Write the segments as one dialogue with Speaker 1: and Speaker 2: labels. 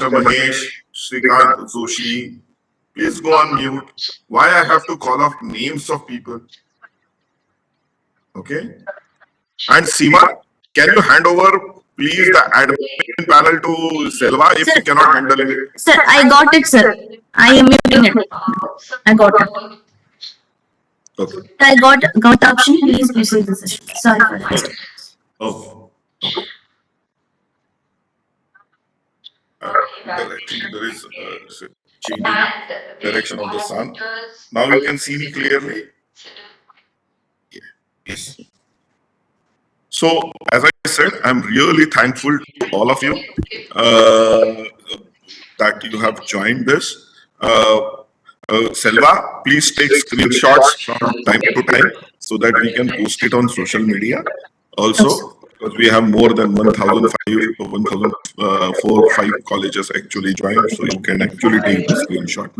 Speaker 1: Mr. Mahesh, Srikant Joshi, please go on mute. Why I have to call off names of people? Okay. And Seema, can you hand over, please, the admin panel to Selva if you cannot handle it?
Speaker 2: Sir, I got it, sir. I am muting it. I got it.
Speaker 1: Okay.
Speaker 2: I got the option. Please proceed the session. Sorry for that.
Speaker 1: Oh. Okay. I think there is changing direction of the sun. Now you can see me clearly. Yes. So, as I said, I'm really thankful to all of you that you have joined this. Selva, please take screenshots from time to time so that we can post it on social media. Also, because we have more than 1,005 colleges actually joined, so you can actually take the screenshot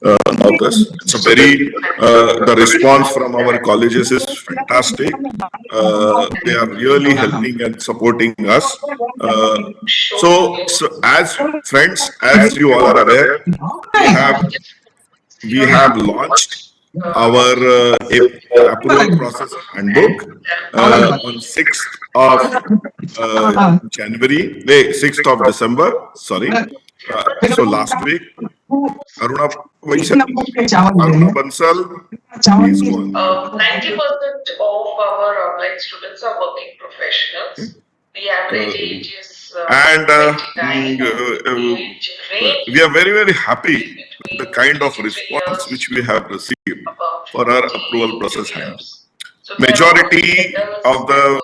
Speaker 1: of this. It's a very, the response from our colleges is fantastic. They are really helping and supporting us. So as friends, as you all are aware, we have launched our approval process handbook on 6th of January, 6th of December, sorry. So last week, Aruna Bansal, please go on.
Speaker 3: 90% of our students are working professionals. The average age is
Speaker 1: And
Speaker 3: 29.
Speaker 1: we are very, very happy with the kind of response which we have received for our approval process handbook. Majority of the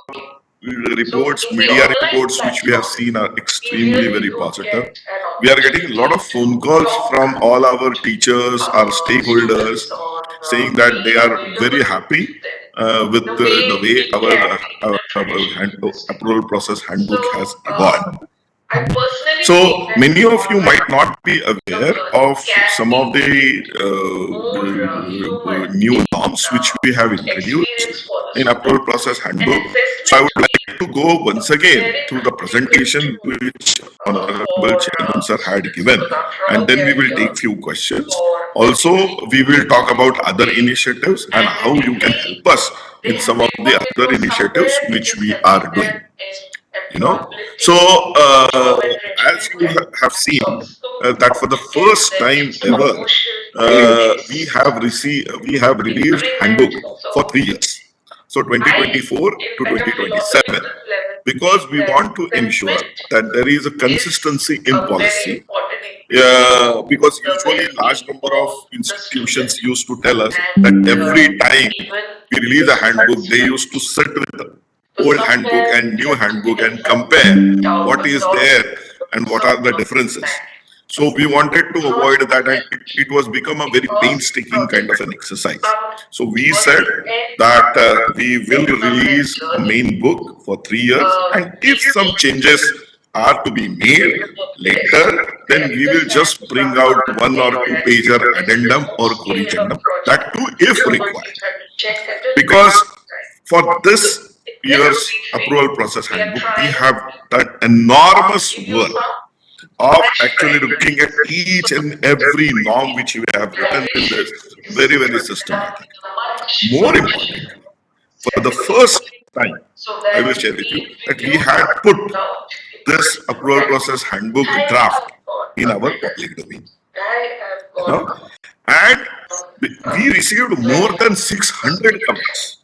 Speaker 1: reports, media reports which we have seen are extremely very positive. We are getting a lot of phone calls from all our teachers, our stakeholders, saying that they are very happy with the way our approval process handbook has evolved. So many of you might not be aware of some of the new norms which we have introduced in approval process handbook. So I would like to go once again through the presentation which Honorable Chairman Sir had given, and then we will take few questions. Also, we will talk about other initiatives and how you can help us in some of the other initiatives which we are doing. So as you have seen that for the first time ever, we have released handbook for 3 years, so 2024 to 2027, because we want to ensure that there is a consistency in policy. Because usually large number of institutions used to tell us that every time we release a handbook, they used to sit with the old handbook and new handbook and compare what is there and what are the differences. So we wanted to avoid that, and it was become a very painstaking kind of an exercise. So we said that we will release a main book for 3 years, and if some changes are to be made later, then we will just bring out 1 or 2 pager addendum or corrigendum, that too if required. Because for this year's approval process handbook, we have done enormous work of actually looking at each and every norm which we have written in this very, very systematic. More importantly, for the first time, I will share with you that we had put this approval process handbook draft in our public domain. And we received more than 600 comments.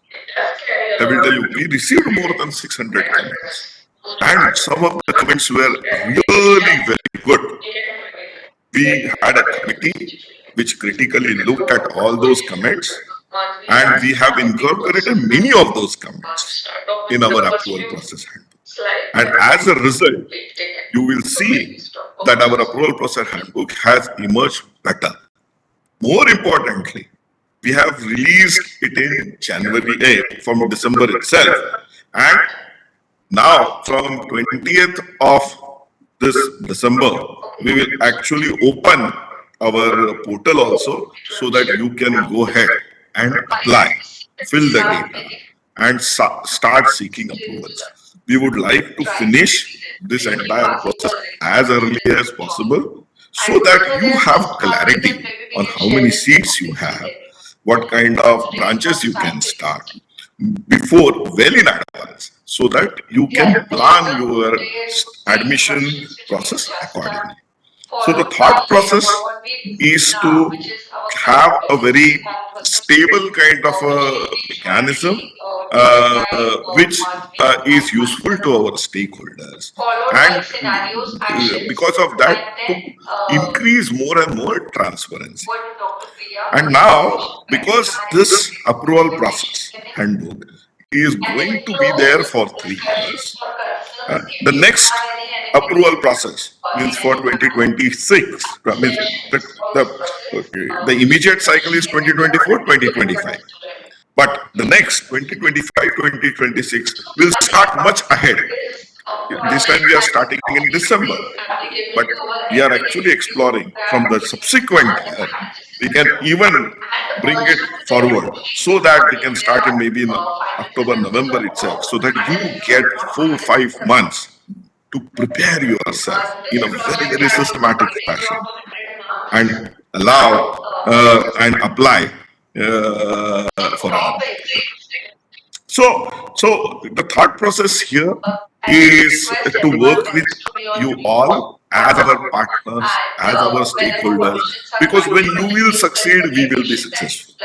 Speaker 1: I will tell you, we received more than 600 comments. And some of the comments were really very good. We had a committee which critically looked at all those comments, and we have incorporated many of those comments in our approval process handbook. And as a result, you will see that our approval process handbook has emerged better. More importantly, we have released it in January, from December itself. And now from 20th of this December, we will actually open our portal also, so that you can go ahead and apply, fill the data, and start seeking approvals. We would like to finish this entire process as early as possible so that you have clarity on how many seats you have, what kind of branches you can start before well in advance so that you can plan your admission process accordingly. So the thought process is to have a very stable kind of a mechanism which is useful to our stakeholders, and because of that to increase more and more transparency. And now, because this approval process handbook is going to be there for 3 years, the next approval process means for 2026, means the immediate cycle is 2024, 2025. But the next 2025, 2026 will start much ahead. This time we are starting in December, but we are actually exploring from the subsequent year. We can even bring it forward so that we can start in maybe in October, November itself, so that you get 4 or 5 months to prepare yourself in a very, very systematic fashion and allow and apply for an application. So the thought process here is to work with you all as our partners, as our stakeholders, because when you will succeed, we will be successful.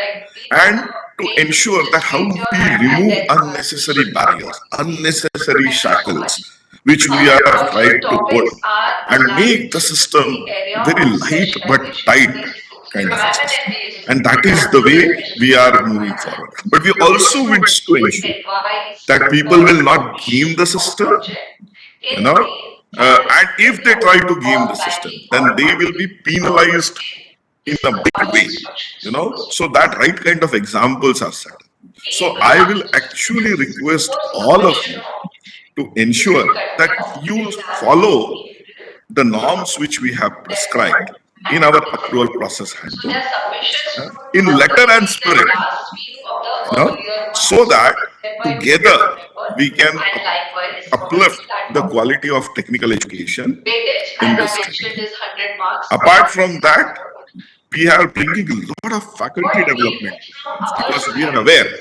Speaker 1: And to ensure that how we remove unnecessary barriers, unnecessary shackles, which we are trying to put, and make the system very light but tight kind of a system. And that is the way we are moving forward. But we also wish to ensure that people will not game the system, you know, and if they try to game the system, then they will be penalized in a big way, you know, so that right kind of examples are set. So I will actually request all of you to ensure that you follow the norms which we have prescribed in our approval process handbook in letter and spirit, you know, so that together we can uplift the quality of technical education in this country. Apart from that, we are bringing a lot of faculty development programs because we are aware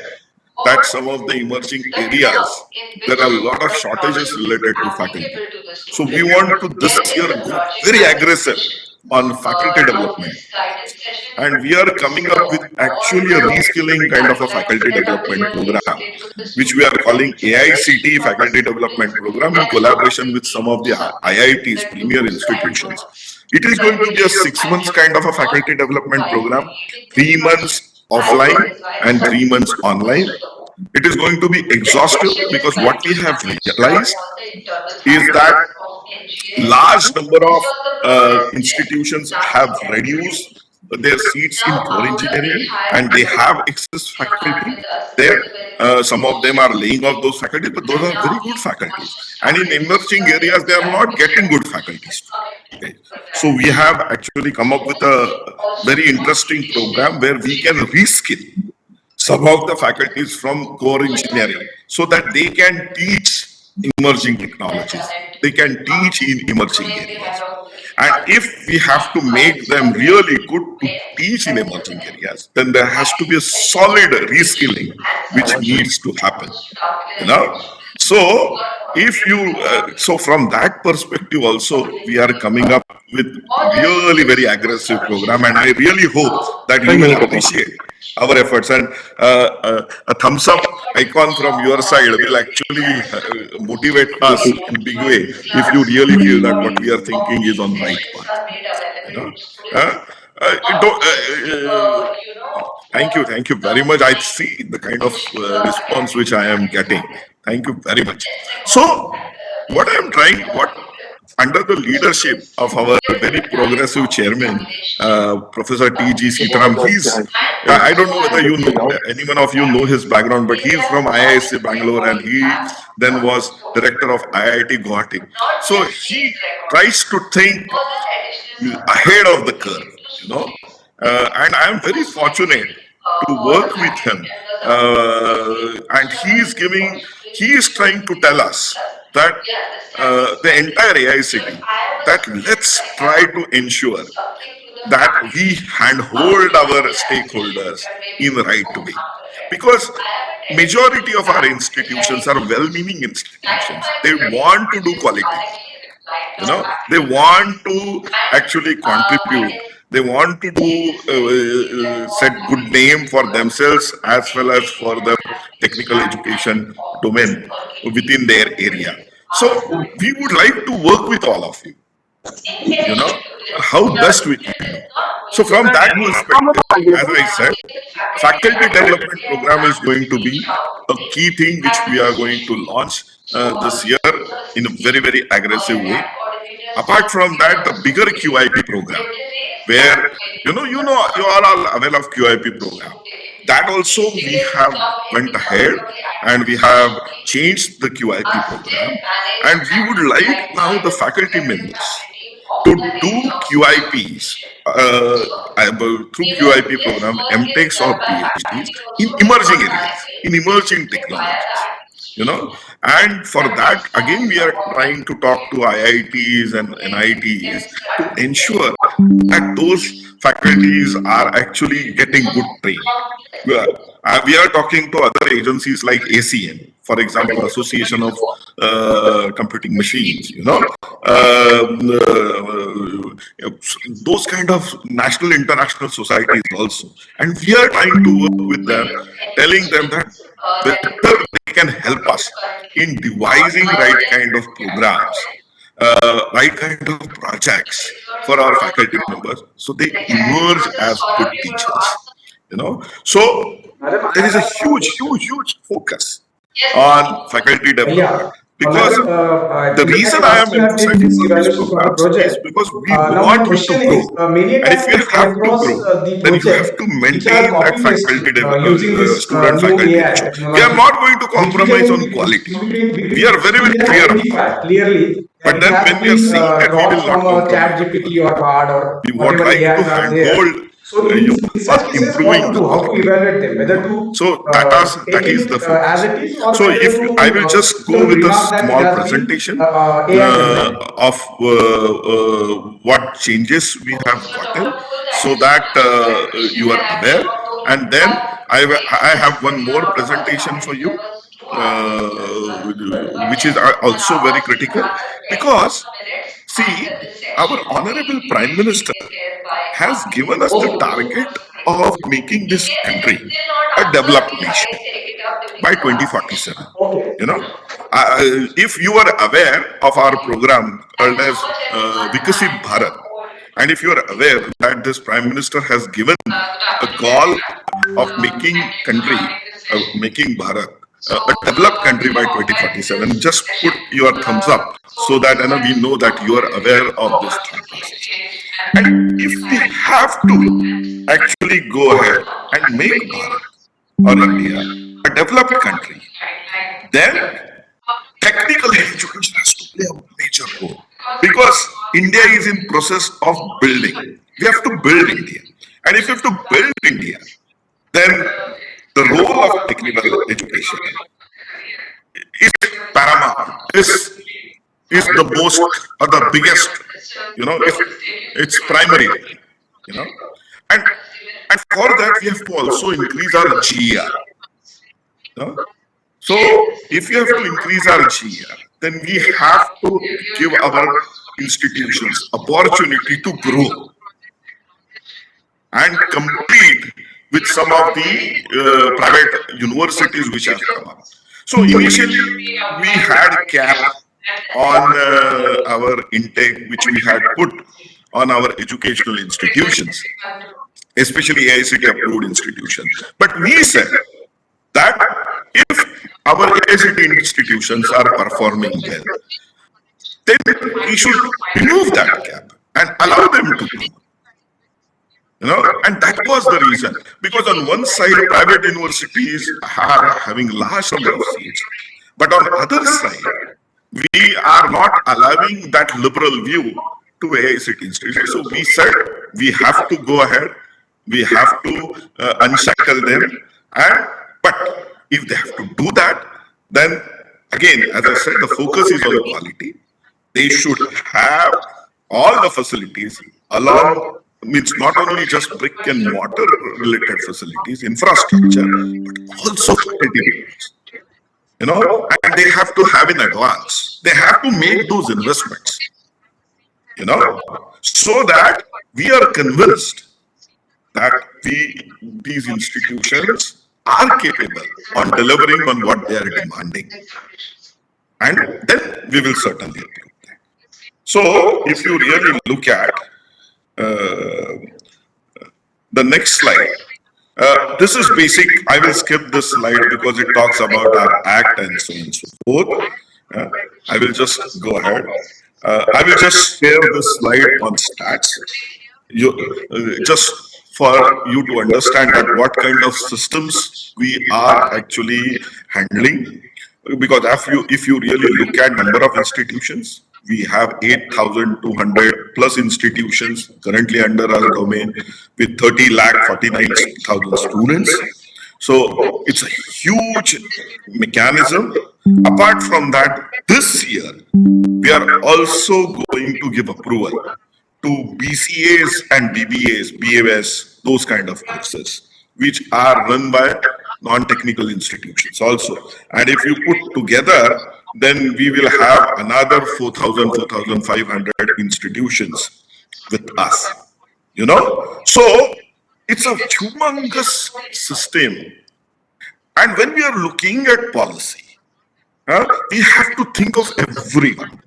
Speaker 1: that some of the emerging areas, there are a lot of shortages related to faculty. So we want to this year go very aggressive on faculty development. And we are coming up with actually a reskilling kind of a faculty development program, which we are calling AICTE Faculty Development Program in collaboration with some of the IIT's premier institutions. It is going to be a 6 months kind of a faculty development program, 3 months offline and 3 months online. It is going to be exhaustive because what we have realized is that large number of institutions have reduced their seats in core engineering and they have excess faculty there. Some of them are laying off those faculties, but those are very good faculties. And in emerging areas, they are not getting good faculties. Okay. So we have actually come up with a very interesting program where we can reskill some of the faculties from core engineering so that they can teach emerging technologies, they can teach in emerging areas. And if we have to make them really good to teach in emerging areas, then there has to be a solid reskilling which needs to happen, you know. So if you so from that perspective also we are coming up with really very aggressive program, and I really hope that you will appreciate our efforts, and a thumbs up icon from your side will actually motivate us in big way if you really feel that what we are thinking is on right path, you know. Uh, don't, thank you very much. I see the kind of response which I am getting. Thank you very much. So what I am trying, what under the leadership of our very progressive chairman, Professor T.G. Sitaram, I don't know whether you know, anyone of you know his background, but he is from IIC Bangalore and he then was director of IIT Guwahati. So he tries to think ahead of the curve, you know, and I am very fortunate to work with him. And he is trying to tell us that the entire AICT, that let's try to ensure that we handhold our stakeholders in the right way. Because majority of our institutions are well-meaning institutions. They want to do quality. They want to actually contribute. They want to do set good name for themselves as well as for the technical education domain within their area. So we would like to work with all of you. How best we can do. So from that perspective, as I said, faculty development program is going to be a key thing which we are going to launch this year in a very, very aggressive way. Apart from that, the bigger QIP program, where you all are aware of QIP program. That also we have went ahead and we have changed the QIP program, and we would like now the faculty members to do QIPs through QIP program, MTechs or PhDs in emerging areas, in emerging technologies. And for that, again, we are trying to talk to IITs and NITs to ensure that those faculties are actually getting good training. We are talking to other agencies like ACM, for example, Association of Computing Machines, those kind of national, international societies also. And we are trying to work with them, telling them that whether they can help us in devising right kind of programs, right kind of projects for our faculty members, so they emerge as good teachers. So there is a huge focus on faculty development,
Speaker 4: Yeah.
Speaker 1: because
Speaker 4: Madam,
Speaker 1: the
Speaker 4: in the
Speaker 1: reason I am
Speaker 4: last year, did
Speaker 1: emphasizing
Speaker 4: this
Speaker 1: on these
Speaker 4: evaluation for the
Speaker 1: programs is
Speaker 4: project.
Speaker 1: because we
Speaker 4: Now my
Speaker 1: want you to
Speaker 4: question
Speaker 1: grow.
Speaker 4: is, many a
Speaker 1: And if
Speaker 4: times
Speaker 1: you
Speaker 4: we come
Speaker 1: have to
Speaker 4: across
Speaker 1: grow,
Speaker 4: the
Speaker 1: then you have
Speaker 4: project
Speaker 1: to
Speaker 4: which are
Speaker 1: maintain that
Speaker 4: copy pasted using this
Speaker 1: student
Speaker 4: new
Speaker 1: faculty
Speaker 4: AI
Speaker 1: ratio. We are
Speaker 4: technology,
Speaker 1: not going to
Speaker 4: which we
Speaker 1: compromise on quality. We are very,
Speaker 4: we
Speaker 1: very
Speaker 4: can
Speaker 1: clear on that.
Speaker 4: identify clearly that
Speaker 1: But
Speaker 4: it
Speaker 1: then
Speaker 4: has
Speaker 1: when we are
Speaker 4: been
Speaker 1: seeing that, we
Speaker 4: dropped
Speaker 1: will not
Speaker 4: from a
Speaker 1: compromise
Speaker 4: chat
Speaker 1: on
Speaker 4: GPT
Speaker 1: quality.
Speaker 4: or Bard or
Speaker 1: We would
Speaker 4: whatever
Speaker 1: like to
Speaker 4: AIs are there.
Speaker 1: handhold
Speaker 4: So
Speaker 1: you
Speaker 4: in
Speaker 1: on
Speaker 4: such cases, what
Speaker 1: improving
Speaker 4: to
Speaker 1: the
Speaker 4: do? How to
Speaker 1: quality.
Speaker 4: evaluate them? Whether to
Speaker 1: So
Speaker 4: take
Speaker 1: that is the
Speaker 4: it as
Speaker 1: focus.
Speaker 4: it is, or
Speaker 1: So
Speaker 4: whether
Speaker 1: if I will
Speaker 4: to
Speaker 1: just
Speaker 4: put
Speaker 1: go
Speaker 4: a
Speaker 1: with a
Speaker 4: remark that it
Speaker 1: small
Speaker 4: has been
Speaker 1: presentation
Speaker 4: AI generated.
Speaker 1: of what changes we have gotten, so that you are aware. And then I have one more presentation for you, which is also very critical, because see, our honorable Prime Minister has given us the target of making this country a developed nation by 2047.
Speaker 4: Okay.
Speaker 1: If you are aware of our program called as Viksit Bharat, and if you are aware that this Prime Minister has given a call of making Bharat a developed country by 2047, just put your thumbs up so that we know that you are aware of this thought process. And if we have to actually go ahead and make Bharat or India a developed country, then technical education has to play a major role, because India is in process of building. We have to build India, and if you have to build India, then the role of technical education is paramount. Is the most or the biggest. It's primary. You know, and and for that we have to also increase our GER. So if you have to increase our GER, then we have to give our institutions opportunity to grow and compete with some of the private universities which have come up. So initially we had cap on our intake, which we had put on our educational institutions, especially AICTE approved institutions. But we said that if our AICTE institutions are performing well, then we should remove that cap and allow them to grow. And that was the reason, because on one side private universities are having large number of seats, but on other side we are not allowing that liberal view to AICTE institutions. So we said we have to go ahead, we have to unshackle them, and but if they have to do that, then Again, as I said, the focus is on quality. They should have all the facilities along, means not only just brick and mortar related facilities, infrastructure, but also cultivators, and they have to have in advance. They have to make those investments, so that we are convinced that these institutions are capable on delivering on what they are demanding. And then we will certainly approve that. So if you really look at the next slide, this is basic. I will skip this slide because it talks about our act and so on and so forth. I will just go ahead. I will just share this slide on stats. Just for you to understand that what kind of systems we are actually handling. Because if you really look at number of institutions, we have 8,200 plus institutions currently under our domain with 30 lakh 49,000 students. So it's a huge mechanism. Apart from that, this year we are also going to give approval to BCAs and BBAs, BAS, those kind of courses, which are run by non-technical institutions also. And if you put together, then we will have another 4,000, 4,500 institutions with us, So it's a humongous system. And when we are looking at policy, we have to think of everyone,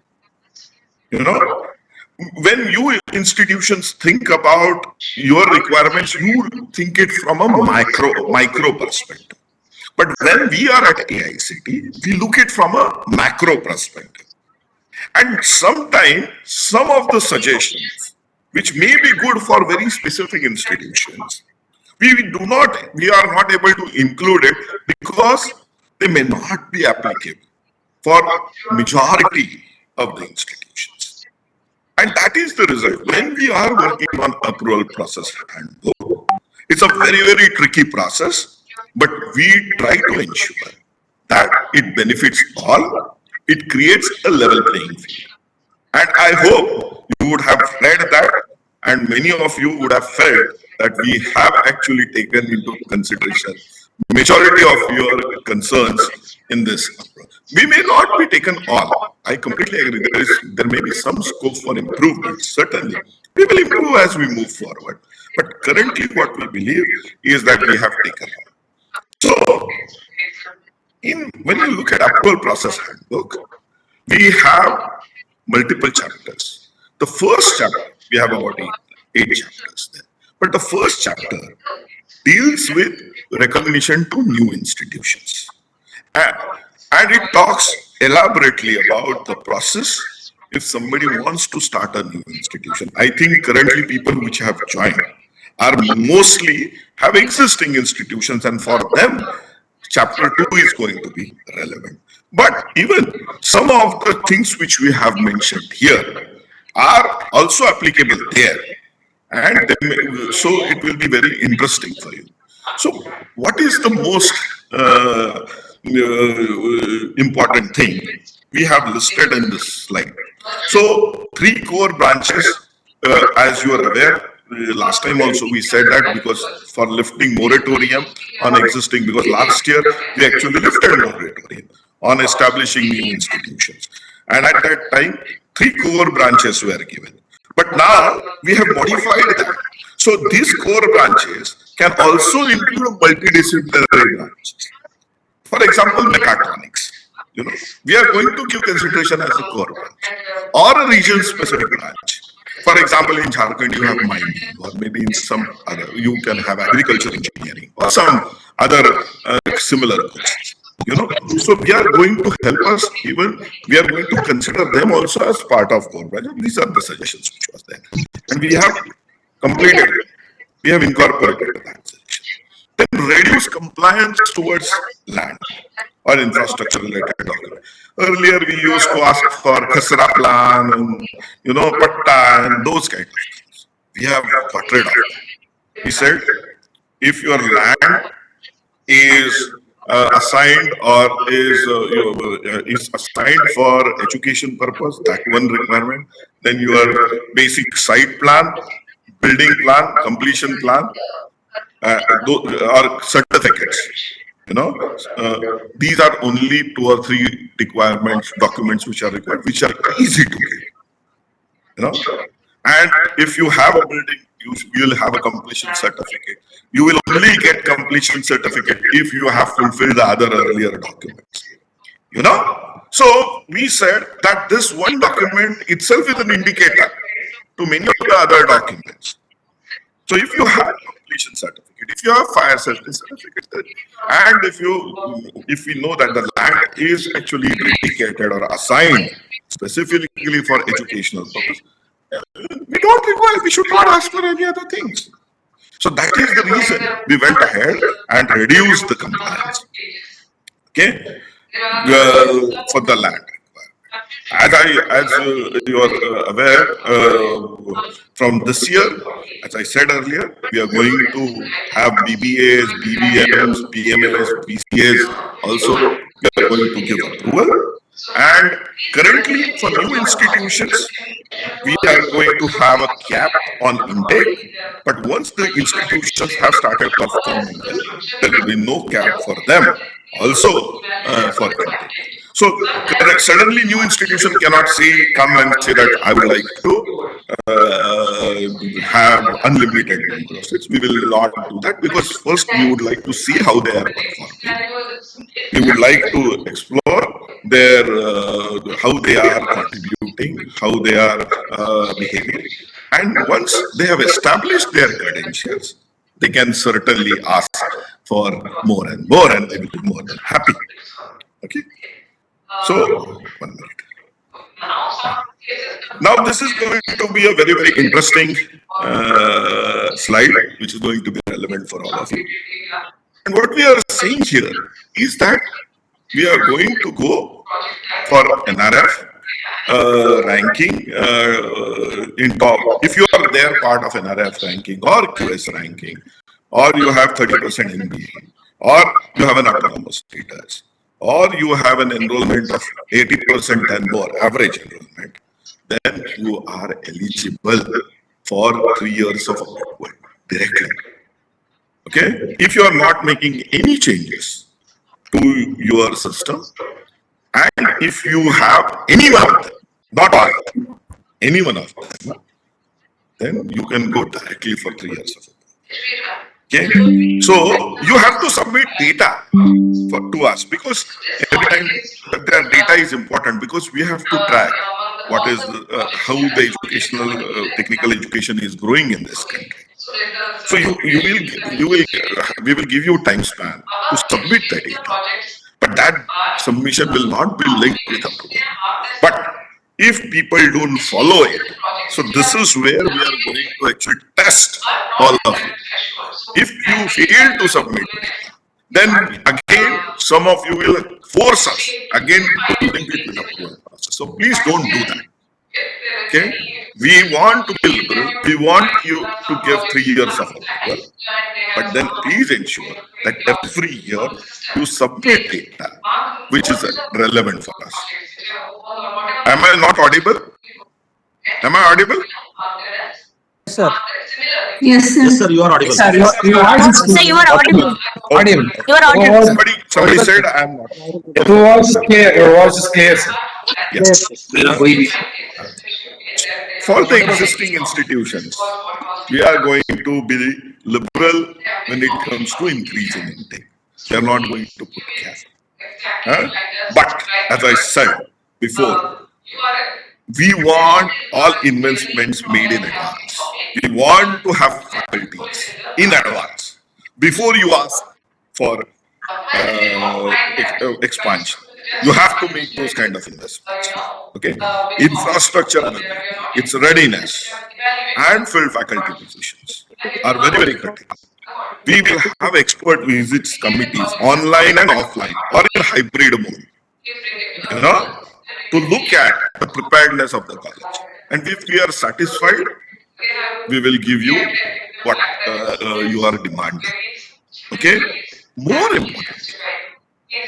Speaker 1: when you institutions think about your requirements, you think it from a micro perspective. But when we are at AICT, we look it from a macro perspective. And sometimes some of the suggestions, which may be good for very specific institutions, we are not able to include it because they may not be applicable for majority of the institutions. And that is the result. When we are working on approval process handbook, it's a very, very tricky process, but we try to ensure that it benefits all. It creates a level playing field. And I hope you would have read that, and many of you would have felt that we have actually taken into consideration majority of your concerns in this approach. We may not be taken all. I completely agree. There may be some scope for improvement. Certainly, we will improve as we move forward. But currently, what we believe is that we have taken all. So, when you look at approval process handbook, we have multiple chapters. The first chapter, we have about eight chapters there. But the first chapter deals with recognition to new institutions. And it talks elaborately about the process if somebody wants to start a new institution. I think currently people which have joined are mostly have existing institutions, and for them, chapter 2 is going to be relevant. But even some of the things which we have mentioned here are also applicable there. And so it will be very interesting for you. So what is the most important thing we have listed in this slide? So 3 core branches, as you are aware, last time also we said that because for lifting moratorium on existing, because last year we actually lifted moratorium on establishing new institutions. And at that time, 3 core branches were given. But now we have modified that. So these core branches can also include multidisciplinary branches. For example, mechatronics. We are going to give consideration as a core branch or a region-specific branch. For example, in Jharkhand, you have mining, or maybe in some other, you can have agriculture engineering or some other similar courses. So we are going to help us, even we are going to consider them also as part of core project. These are the suggestions which was there, and we have completed it. We have incorporated that suggestion. Then reduce compliance towards land or infrastructure related document. Earlier we used to ask for khasra plan and patta and those kind of things. We have got rid of that. We said if your land is assigned or is assigned for education purpose, that one requirement. Then your basic site plan, building plan, completion plan, or certificates. These are only 2 or 3 requirements, documents which are required, which are easy to get. And if you have a building, you will have a completion certificate. You will only get completion certificate if you have fulfilled the other earlier documents. So we said that this one document itself is an indicator to many of the other documents. So if you have completion certificate, if you have fire safety certificate, and if we know that the land is actually dedicated or assigned specifically for educational purpose, we should not ask for any other things. So that is the reason we went ahead and reduced the compliance. Okay, for the land. As you are aware, from this year, as I said earlier, we are going to have BBAs, BBMs, PMAs, BCAs also. We are going to give approval. And currently, for new institutions, we are going to have a cap on intake. But once the institutions have started performing well, there will be no cap for them also for intake. So suddenly new institution cannot come and say that I would like to have unlimited number of seats. We will not do that, because first we would like to see how they are performing. We would like to explore their how they are contributing, how they are behaving, and once they have established their credentials, they can certainly ask for more and more, and they will be more than happy. Okay. So, 1 minute. Now, this is going to be a very, very interesting slide, which is going to be relevant for all of you. And what we are saying here is that we are going to go for NRF ranking in top. If you are there part of NRF ranking or QS ranking, or you have 30% MBA, or you have an autonomous status, or you have an enrollment of 80% and more, average enrollment, then you are eligible for 3 years of approval directly. Okay? If you are not making any changes to your system, and if you have any one of them, not all, any one of them, then you can go directly for 3 years of approval. Okay, so you have to submit data to us, because every time their data is important, because we have to track what is how the educational technical education is growing in this country. So we will give you time span to submit the data, but that submission will not be linked with approval. But if people don't follow it, so this is where we are going to actually test all of you. If you fail to submit, then again some of you will force us again to link it with approval process. So please don't do that. Okay, we want to be liberal. We want you to give 3 years of approval, but then please ensure that every year you submit data which is relevant for us. Am I not audible? Am I audible?
Speaker 2: Sir.
Speaker 5: Yes,
Speaker 2: Yes,
Speaker 5: sir, you are audible.
Speaker 2: Sir, you are audible.
Speaker 5: Audible.
Speaker 2: You are audible.
Speaker 1: Somebody said I am not.
Speaker 4: Your voice is clear. Your voice is clear, sir.
Speaker 1: Yes.
Speaker 5: Yes.
Speaker 1: For the existing institutions, we are going to be liberal when it comes to increasing intake. They are not going to put cap. But as I said before, we want all investments made in advance. We want to have faculties in advance before you ask for expansion. You have to make those kind of investments. Okay, infrastructure availability, its readiness, and filled faculty positions are very, very critical. We will have expert visits committees online and offline or in hybrid mode, to look at the preparedness of the college. And if we are satisfied, we will give you what you are demanding. Okay, more importantly,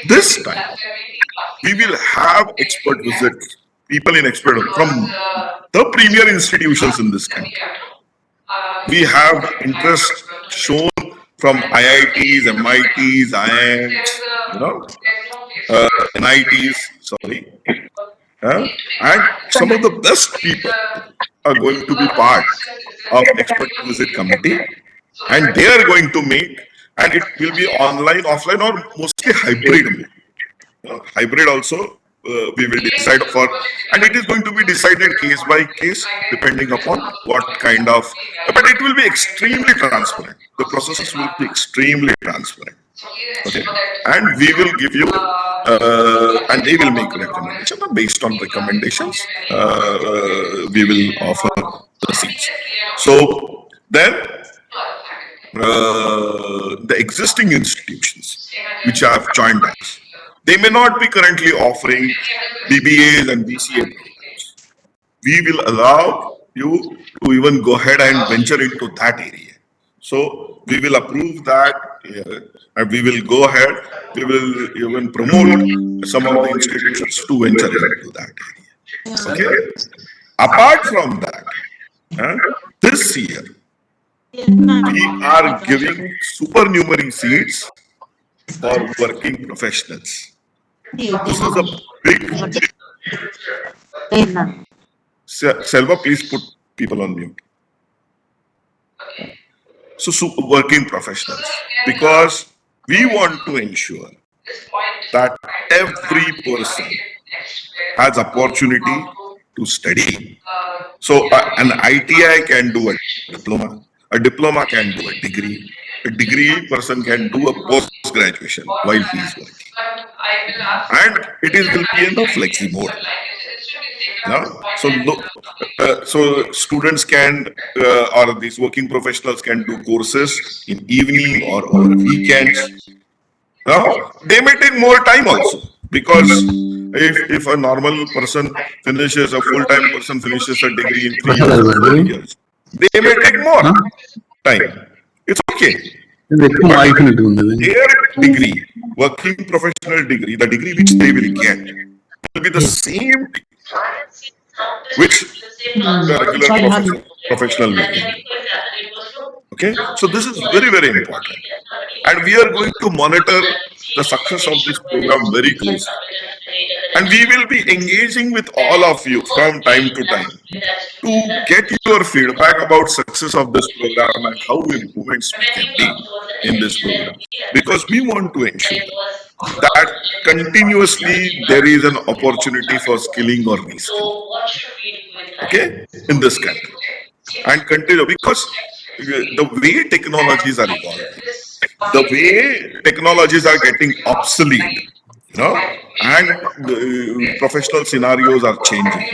Speaker 1: This time, we will have expert visits, people in expert from the premier institutions in this country. We have interest shown from IITs, MITs, IIMs, NITs, sorry. And some of the best people are going to be part of expert visit committee, and they are going to make, and it will be online, offline, or mostly hybrid. Hybrid also we will decide for, and it is going to be decided case by case depending upon what kind of, but it will be extremely transparent. The processes will be extremely transparent. Okay, and we will give you, and they will make recommendations, and based on recommendations, we will offer the seats. So then, the existing institutions which have joined us, they may not be currently offering BBAs and BCA programs. We will allow you to even go ahead and venture into that area. So we will approve that, and we will go ahead. We will even promote some of the institutions to venture into that area. Okay. Apart from that, this year we are giving supernumerary seats for working professionals. This is a big. Selva, please put people on mute. So, working professionals, because we want to ensure that every person has opportunity to study. So, an ITI can do a diploma can do a degree person can do a post graduation while he is working, and it is will be in the flexi mode. So students can, or these working professionals can do courses in evening or over weekends. Now, they may take more time also, because if a normal person finishes, a full-time person finishes a degree in 3 years, 4 years, they may take more time. It's okay. Their degree, working professional degree, the degree which they will get will be the same which the regular professional will get. Okay, so this is very, very important, and we are going to monitor the success of this program very closely, and we will be engaging with all of you from time to time to get your feedback about success of this program and how improvements we can make in this program, because we want to ensure that continuously there is an opportunity for skilling or reskilling, okay, in this country, and continue, because the way technologies are evolving, the way technologies are getting obsolete, and the professional scenarios are changing.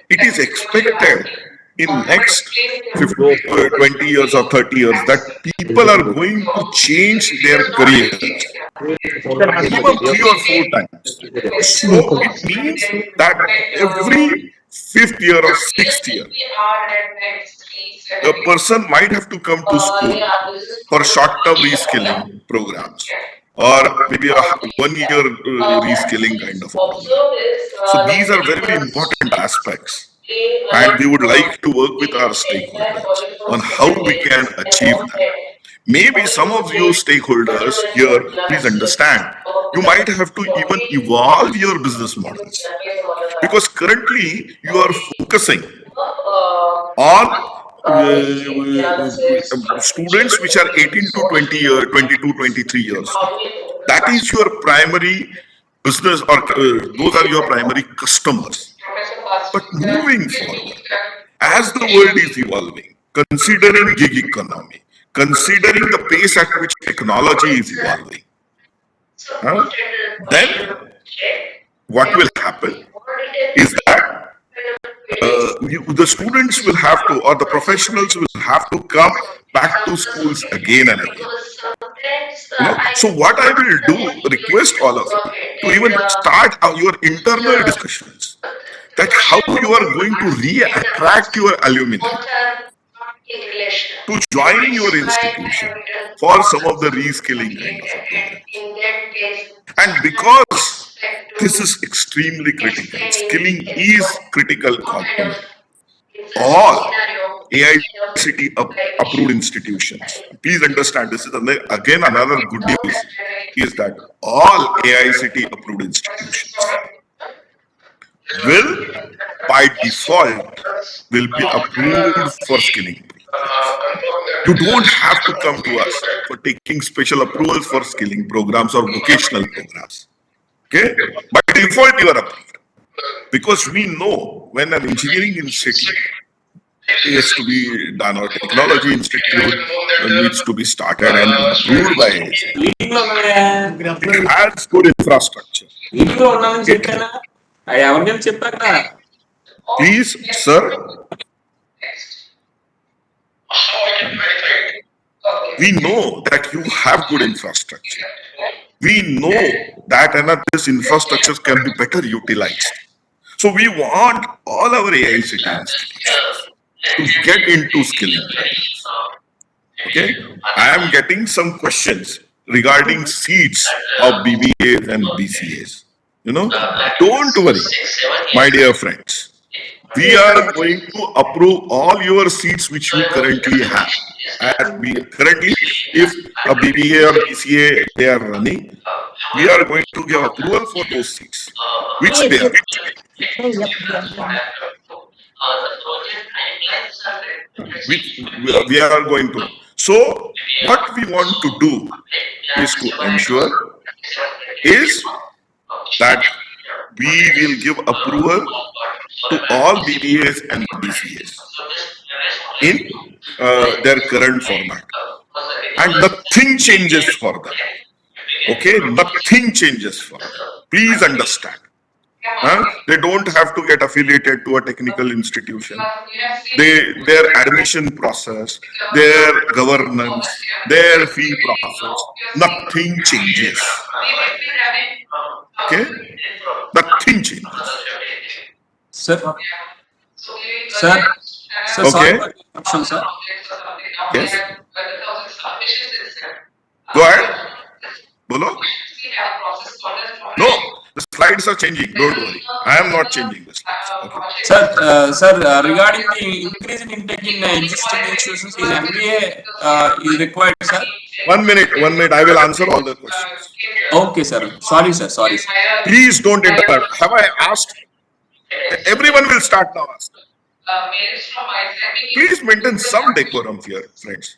Speaker 1: It is expected in next 20 years or 30 years that people are going to change their careers even 3 or 4 times. So it means that every 5th year or 6th year, the person might have to come to school for short-term reskilling programs, or maybe a 1-year reskilling kind of program. So these are very, very important aspects, and we would like to work with our stakeholders on how we can achieve that. Maybe some of you stakeholders here, please understand, you might have to even evolve your business models, because currently you are focusing on students which are 18 to 20 years, 22, 23 years. That is your primary business, or those are your primary customers. But moving forward, as the world is evolving, considering gig economy, considering the pace at which technology is evolving, then what will happen is that the students will have to, or the professionals will have to come back to schools again and again. So what I will do, request all of you to even start your internal discussions, that how you are going to re-attract your alumni. to join your institution for some of the reskilling kind of a programs. And because this is extremely critical, skilling is critical component. All AICTE approved institutions, please understand this is again another good news, is that all AICTE approved institutions will by default will be approved for skilling programs. You don't have to come to us for taking special approvals for skilling programs or vocational programs. Okay? By default, you are approved. Because we know when an engineering institute is to be done or technology institute needs to be started and approved by AICTE, it has good infrastructure. Please, sir, we know that you have good infrastructure. We know that this infrastructure can be better utilized. So we want all our AICTE institutions to get into skilling programs. Okay, I am getting some questions regarding seats of BBAs and BCAs. Don't worry, my dear friends. We are going to approve all your seats which you currently have. Currently, if a BBA or BCA they are running, we are going to give approval for those seats, which they are. Which we are going to. So, what we want to do is to ensure is that we will give approval to all BBAs and BCAs in their current format, and nothing changes for them. Okay, nothing changes for them. Please understand. They don't have to get affiliated to a technical institution. Their admission process, their governance, their fee process, nothing changes. Okay, nothing changes.
Speaker 6: Sir,
Speaker 1: Okay.
Speaker 6: sorry for the interruption, sir.
Speaker 1: Yes. Go ahead. Bolo? No, the slides are changing. Don't worry. I am not changing the slides. Okay.
Speaker 6: Sir, regarding the increase in intake in existing institutions in MBA is required, sir.
Speaker 1: 1 minute. I will answer all the questions.
Speaker 6: Okay, sir. Sorry, sir.
Speaker 1: Please don't interrupt. Have I asked? Everyone will start now asking. Please maintain some decorum here, friends.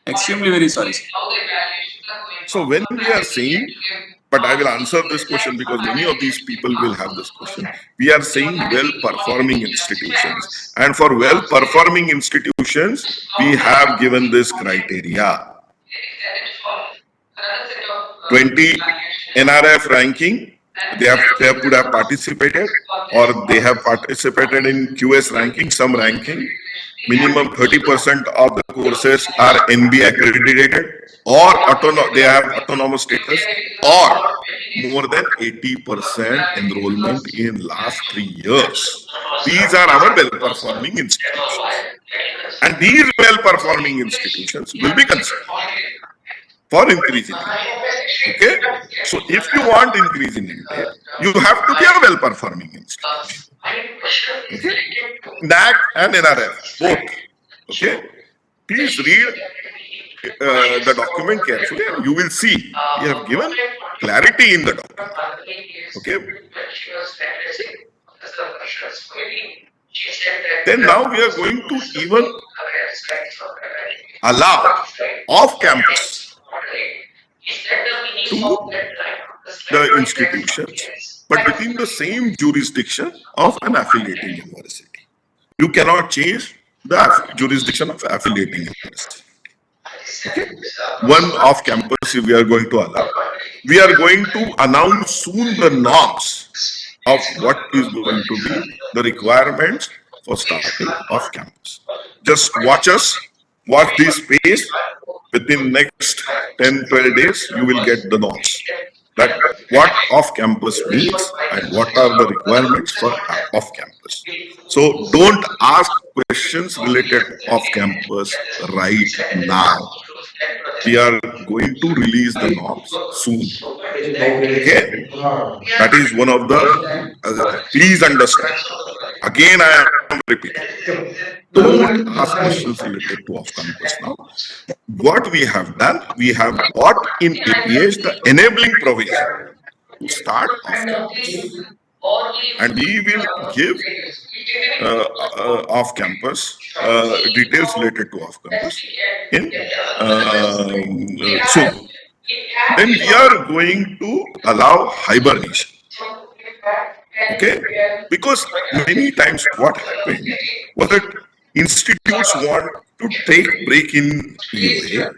Speaker 6: Extremely very sorry, sir.
Speaker 1: So when we are saying, but I will answer this question because many of these people will have this question. We are saying well-performing institutions, and for well-performing institutions, we have given this criteria. 20 NRF ranking. They could have participated, or they have participated in QS ranking, some ranking. Minimum 30% of the courses are NBA accredited, or they have autonomous status, or more than 80% enrollment in last 3 years. These are our well-performing institutions, and these well-performing institutions will be considered for increase in intake. Okay, so if you want increase in intake, you have to be a well-performing institution. Okay, NAC and NRF both. Okay, please read the document carefully, and you will see we have given clarity in the document. Okay. Then now we are going to even allow off-campus to the institutions, but within the same jurisdiction of an affiliating university. You cannot change the jurisdiction of affiliating university. Okay. One off-campus we are going to allow. We are going to announce soon the norms of what is going to be the requirements for starting off-campus. Just watch us, watch this space. Within next 10-12 days, you will get the norms. That what off-campus means and what are the requirements for off-campus. campus. So don't ask questions related off campus right now. We are going to release the norms soon. Okay, that is one of the. Please understand. Again, I am repeating. Don't ask questions related to off campus now. What we have done, we have brought in APH the enabling provision to start off campus, and we will give off campus details related to off campus in soon. Then we are going to allow hibernation. Okay, because many times what happened was that institutes want to take break in UA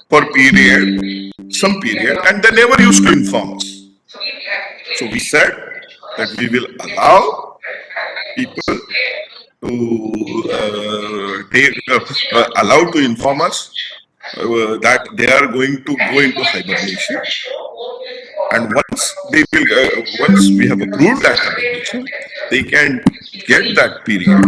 Speaker 1: for some period, and they never used to inform us. So we said that we will allow people to allowed to inform us that they are going to go into hibernation, and once we have approved that hibernation, they can get that period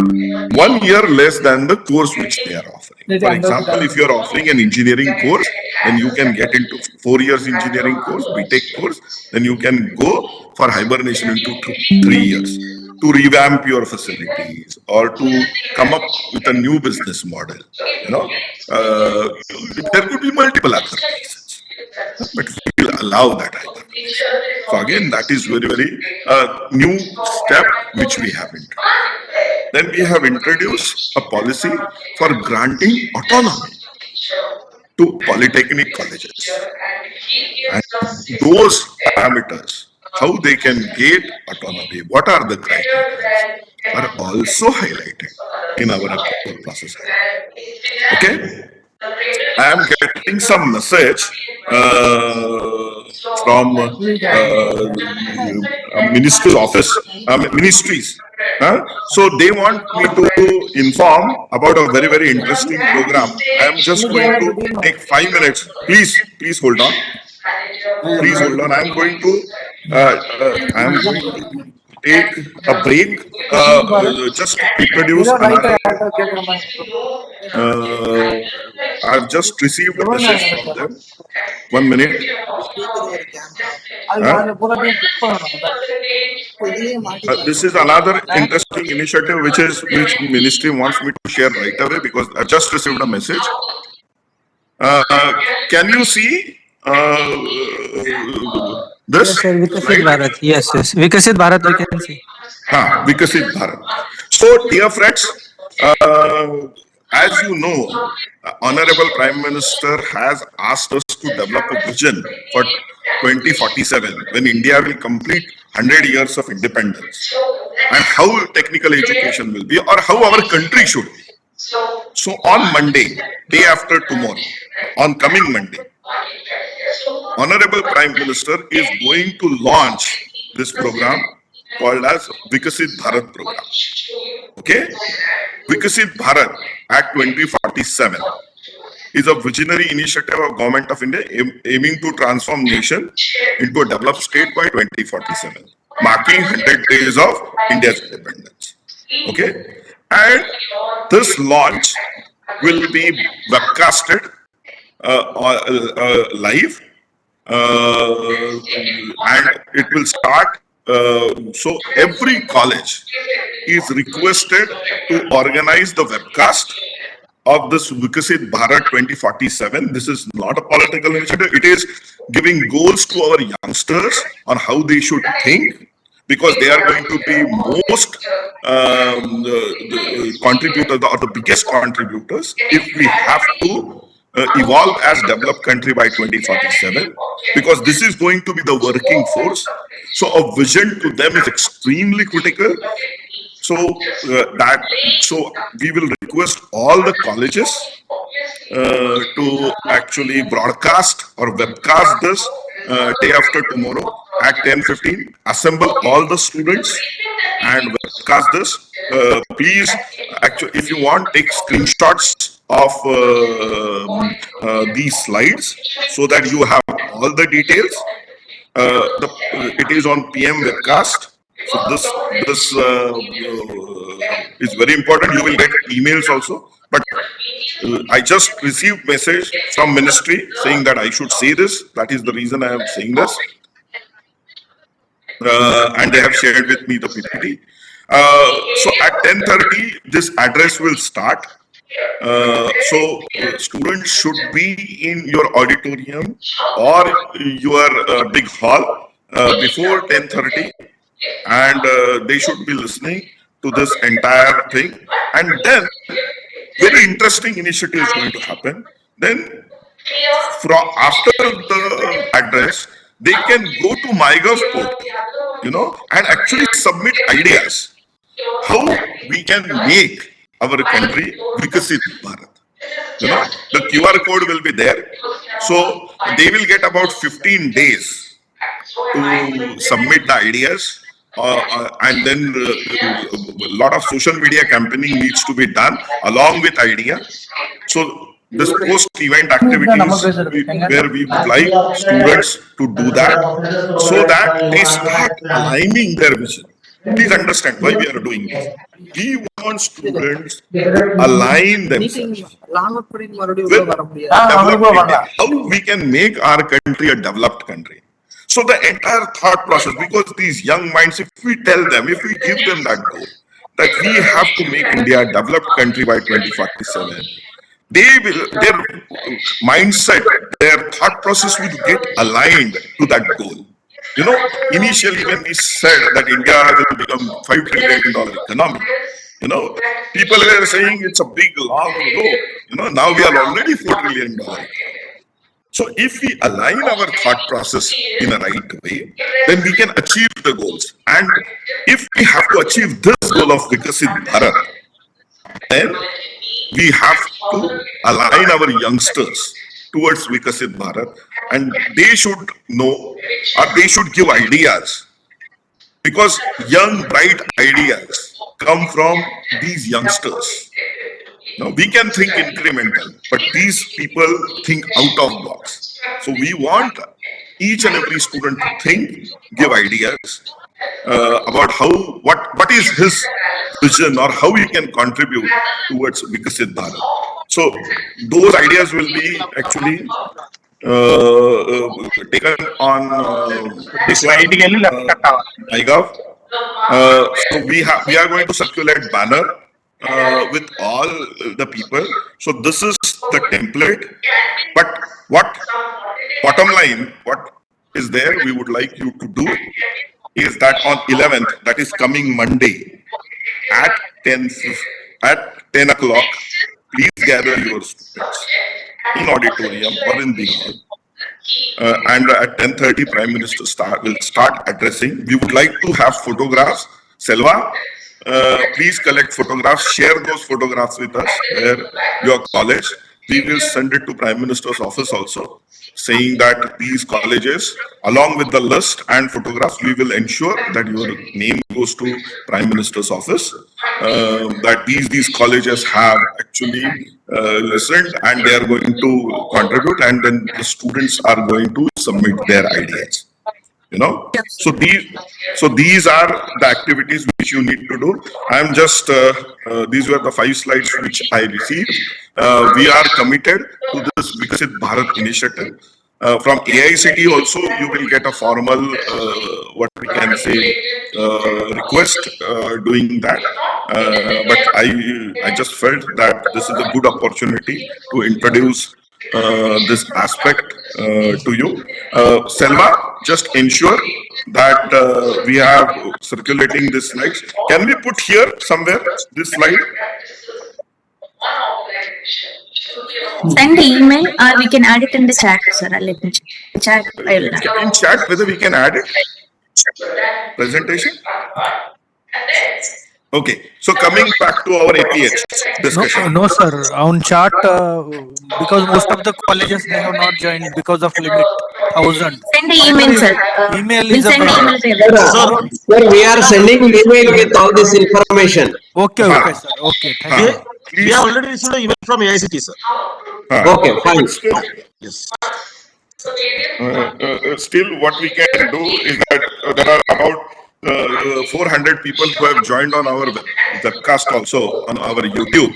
Speaker 1: 1 year less than the course which they are offering. For example, if you are offering an engineering course, then you can get into 4 years engineering course, BTech course, then you can go for hibernation into 3 years to revamp your facilities or to come up with a new business model. There could be multiple other reasons, but we will allow that hibernation. So again, that is very new step which we have introduced. Then we have introduced a policy for granting autonomy to polytechnic colleges, and those parameters, how they can get autonomy, what are the criteria, are also highlighted in our approval process. Okay, I am getting some message from minister's office, ministries. So they want me to inform about a very interesting program. I am just going to take 5 minutes. Please hold on. Please hold on. I am going to take a break. Just to introduce another. I've just received a message from them. 1 minute. This is another interesting initiative which ministry wants me to share right away, because I just received a message. Can you see this?
Speaker 7: Yes, sir, Viksit Bharat. Yes. Viksit Bharat, we can see.
Speaker 1: Viksit Bharat. So, dear friends, as you know, Honorable Prime Minister has asked us to develop a vision for 2047, when India will complete 100 years of independence, and how technical education will be, or how our country should be. So on Monday, day after tomorrow, on coming Monday, Honorable Prime Minister is going to launch this program called as Viksit Bharat program. Okay, Viksit Bharat at 2047 is a visionary initiative of Government of India aiming to transform nation into a developed state by 2047, marking 100 days of India's independence. Okay, and this launch will be webcasted live, and it will start. So every college is requested to organize the webcast of this Viksit Bharat 2047. This is not a political initiative. It is giving goals to our youngsters on how they should think, because they are going to be most the contributors, or the biggest contributors, if we have to evolve as developed country by 2047, because this is going to be the working force. So a vision to them is extremely critical. So we will request all the colleges to actually broadcast or webcast this day after tomorrow at 10:15. Assemble all the students and webcast this. Please, actually, if you want, take screenshots of these slides so that you have all the details. It is on PM webcast. So this is very important. You will get emails also. But I just received message from ministry saying that I should say this. That is the reason I am saying this. And they have shared with me the PPT. So at 10:30, this address will start. Students should be in your auditorium or your big hall before 10:30, and they should be listening to this entire thing. And then very interesting initiative is going to happen. Then from after the address, they can go to MyGov portal, and actually submit ideas how we can make our country Viksit Bharat. The QR code will be there. So they will get about 15 days to submit the ideas. And then a lot of social media campaigning needs to be done along with idea. So this post-event activities where we would like students to do that so that they start aligning their vision. Please understand why we are doing this. We want students to align themselves with developed India. How we can make our country a developed country. So the entire thought process, because these young minds, if we tell them, if we give them that goal, that we have to make India a developed country by 2047, their mindset, their thought process will get aligned to that goal. Initially when we said that India will become $5 trillion economy, people were saying it's a big long road. Now we are already $4 trillion. So if we align our thought process in a right way, then we can achieve the goals. And if we have to achieve this goal of Viksit Bharat, then we have to align our youngsters towards Viksit Bharat, and they should know or they should give ideas, because young bright ideas come from these youngsters. Now we can think incremental, but these people think out of box. So we want each and every student to think, give ideas about what is his vision or how he can contribute towards Viksit Bharat. So those ideas will be actually taken on this MyGov. So we are going to circulate banner with all the people. So this is the template. But what bottom line, what is there, we would like you to do is that on 11th, that is coming Monday at 10 o'clock, please gather your students in auditorium or in big hall. And at 10:30, Prime Minister will start addressing. We would like to have photographs. Selva, please collect photographs, share those photographs with us, where your college. We will send it to Prime Minister's office also, saying that these colleges, along with the list and photographs, we will ensure that your name goes to Prime Minister's office, that these colleges have actually listened and they are going to contribute, and then the students are going to submit their ideas. So these are the activities which you need to do. I'm just these were the 5 slides which I received. We are committed to this Viksit Bharat initiative. From AICTE also, you will get a formal, what we can say, request doing that. But I just felt that this is a good opportunity to introduce this aspect to you. Selva, just ensure that we have circulating this slides. Can we put here somewhere this slide?
Speaker 2: Send the email or we can add it in the chat, sir. Let me check. I will add.
Speaker 1: In chat whether we can add it? Presentation? Okay, so coming back to our APH discussion.
Speaker 7: No, sir. On chart, because most of the colleges they have not joined because of limit 1,000.
Speaker 2: Send the email, sir.
Speaker 7: Email
Speaker 2: We'll
Speaker 7: is a
Speaker 2: send the
Speaker 7: problem.
Speaker 2: email to everyone.
Speaker 5: Sir, we are sending email with all this information.
Speaker 7: Okay, sir. Okay, thank you.
Speaker 8: We have already received an email from AICTE, sir.
Speaker 5: Okay, fine.
Speaker 8: Yes.
Speaker 1: Still what we can do is that there are about 400 people who have joined on our webcast also, on our YouTube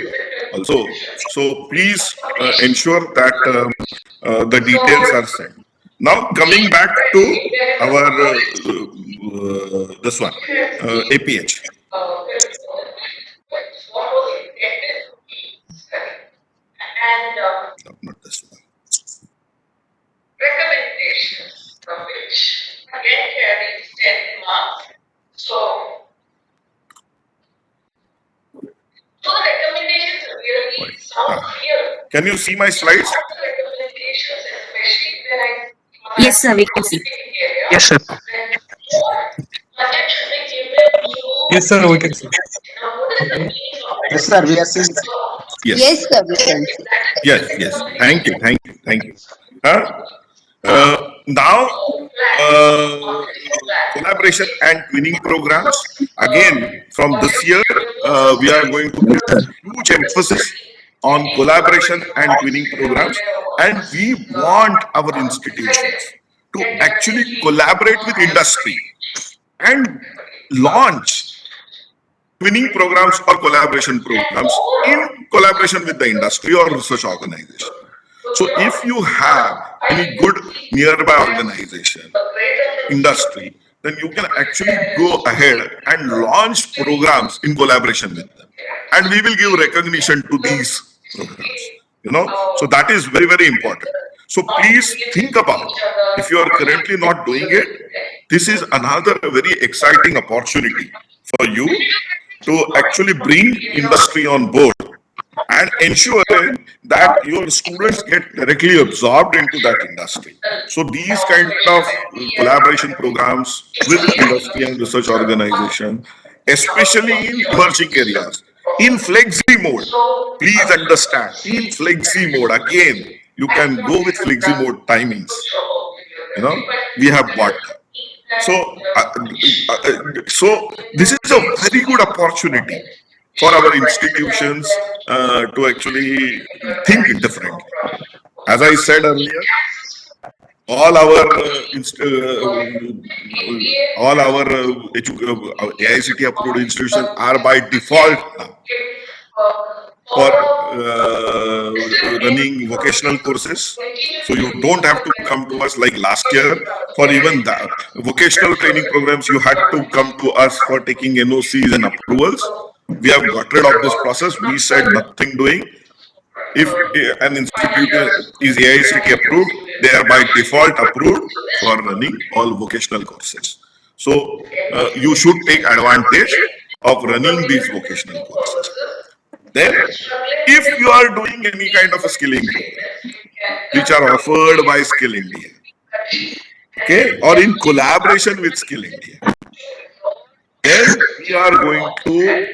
Speaker 1: also. So please ensure that the details are sent. Now coming back to our this one, APH.
Speaker 3: And
Speaker 1: Not this one.
Speaker 3: recommendations, which again carries 10 marks. So the recommendations really sound clear.
Speaker 1: Can you see my slides?
Speaker 3: Recommendations, especially when I
Speaker 2: Yes, sir, we can see.
Speaker 6: Yes, sir.
Speaker 3: budget should be given to.
Speaker 6: Yes, sir, we can see.
Speaker 3: Now, what is the meaning of
Speaker 5: Yes, sir, we are seeing.
Speaker 1: Yes.
Speaker 9: Yes, sir, we can see.
Speaker 1: Yes. Thank you. Now, collaboration and twinning programs. Again, from this year, we are going to give huge emphasis on collaboration and twinning programs, and we want our institutions to actually collaborate with industry and launch twinning programs or collaboration programs in collaboration with the industry or research organization. So if you have any good nearby organization, industry, then you can actually go ahead and launch programs in collaboration with them. And we will give recognition to these programs, So that is very, very important. So please think about, if you are currently not doing it, this is another very exciting opportunity for you to actually bring industry on board and ensure that your students get directly absorbed into that industry. So these kind of collaboration programs with industry and research organization, especially in emerging areas, in flexi mode, please understand, in flexi mode, again, you can go with flexi mode timings. We have bought. So this is a very good opportunity for our institutions to actually think differently. As I said earlier, all our AICTE approved institutions are by default now for running vocational courses. So you don't have to come to us like last year. For even that vocational training programs, you had to come to us for taking NOCs and approvals. We have got rid of this process. We said nothing doing. If an institute is AICTE approved, they are by default approved for running all vocational courses. So you should take advantage of running these vocational courses. Then, if you are doing any kind of a skilling program, which are offered by Skill India, okay, or in collaboration with Skill India, then we are going to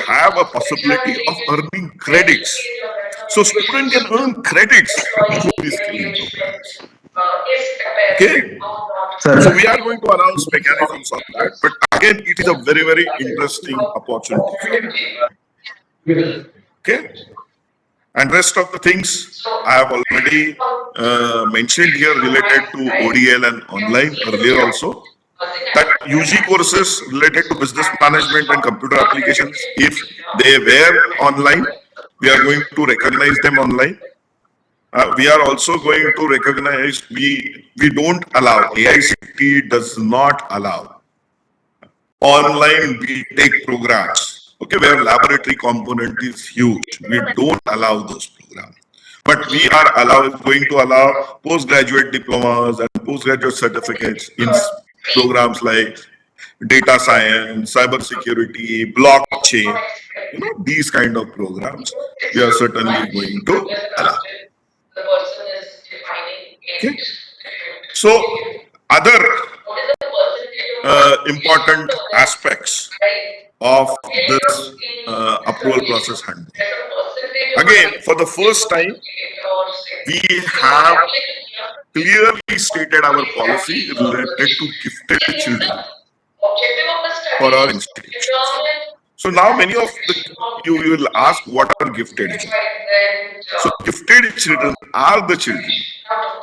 Speaker 1: have a possibility of earning credits. So student can earn credits through these skilling programs. Okay, so we are going to announce mechanisms of that, but again, it is a very, very interesting opportunity. Okay, and rest of the things I have already mentioned here related to ODL and online earlier also. That UG courses related to business management and computer applications, if they were online, we are going to recognize them online. We are also going to recognize, we don't allow, AICTE does not allow online BTech programs, okay, where laboratory component is huge. We don't allow those programs. But we are going to allow postgraduate diplomas and postgraduate certificates in programs like data science, cybersecurity, blockchain, these kind of programs we are certainly going to allow. Okay. So other important aspects of this approval process handbook. Again, for the first time, we have clearly stated our policy related to gifted children for our institutions. So now many of you will ask, what are gifted children? So gifted children are the children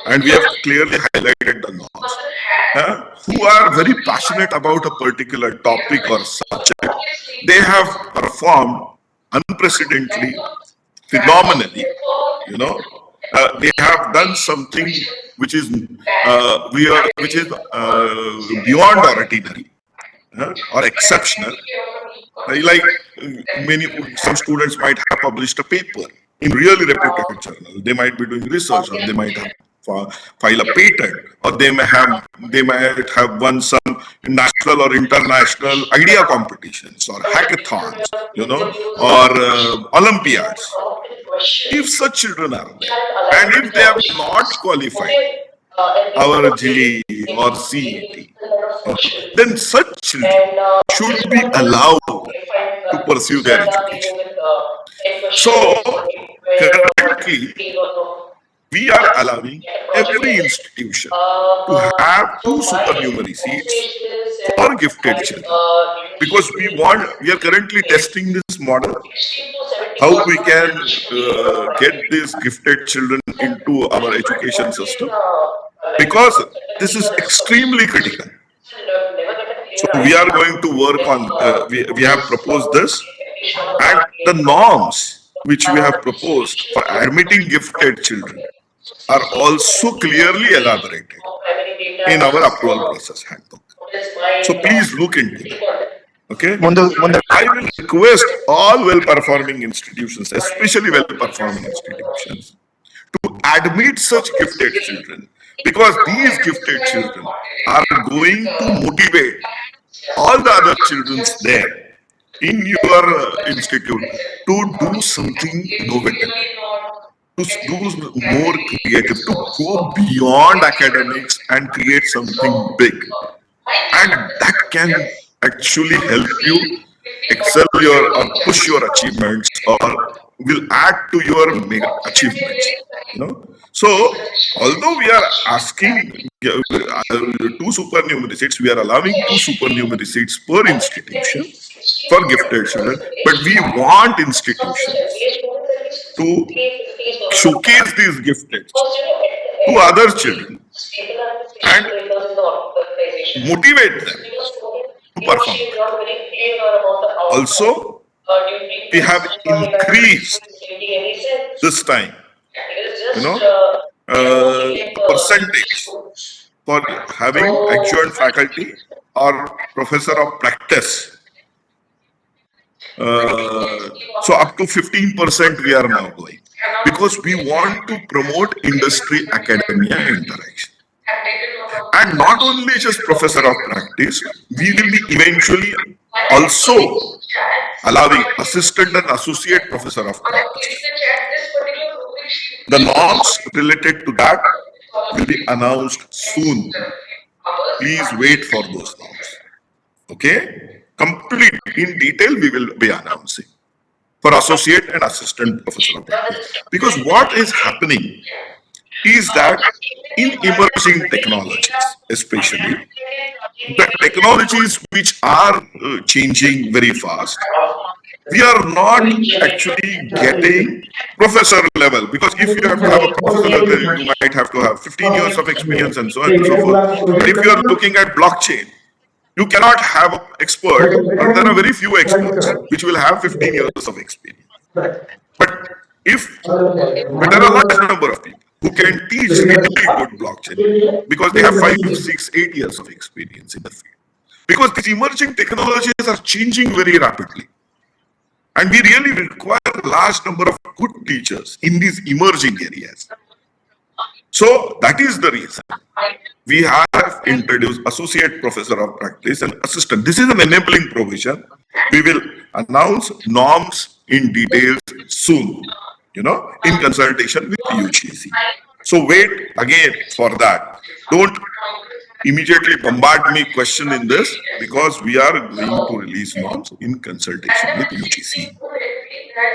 Speaker 1: and we have clearly highlighted the norms, who are very passionate about a particular topic or subject. They have performed unprecedentedly, phenomenally. They have done something which is beyond ordinary, or exceptional. Like some students might have published a paper in really reputed journal. They might be doing research, or they might have file a patent, or they might have won some national or international idea competitions or hackathons, or Olympiads. If such children are there, and if they have not qualified our GE or CET, then such children should be allowed to pursue their education. So currently, we are allowing every institution to have 2 supernumerary seats for gifted children, because we are currently testing this model, how we can get these gifted children into our education system, because this is extremely critical. So we are going to work on, we have proposed this, and the norms which we have proposed for admitting gifted children are also clearly elaborated in our approval process handbook. So please look into that. Okay. I will request all well-performing institutions, especially well-performing institutions, to admit such gifted children, because these gifted children are going to motivate all the other children there in your institute to do something innovative, to do more creative, to go beyond academics and create something big. And that can actually help you excel or push your achievements, or will add to your achievements. So although we are asking 2 supernumerary seats, we are allowing 2 supernumerary seats per institution for gifted children, but we want institutions to showcase these gifted to other children and motivate them to perform. Also, we have increased this time, percentage for having adjunct faculty or professor of practice. So up to 15% we are now going, because we want to promote industry academia interaction. And not only just professor of practice, we will be eventually also allowing assistant and associate professor of practice. The norms related to that will be announced soon. Please wait for those norms. Okay? Complete in detail we will be announcing for associate and assistant professor of practice. Because what is happening is that in emerging technologies, especially the technologies which are changing very fast, we are not actually getting professor level, because if you have to have a professor level, you might have to have 15 years of experience and so on and so forth. But if you are looking at blockchain, you cannot have an expert, or there are very few experts which will have 15 years of experience. But there are a large number of people who can teach really good blockchain, because they have 5, 6, 8 years of experience in the field. Because these emerging technologies are changing very rapidly. And we really require a large number of good teachers in these emerging areas. So that is the reason we have introduced associate professor of practice and assistant. This is an enabling provision. We will announce norms in details soon, in consultation with UGC. So wait again for that. Don't immediately bombard me question in this, because we are going to release norms in consultation with UGC.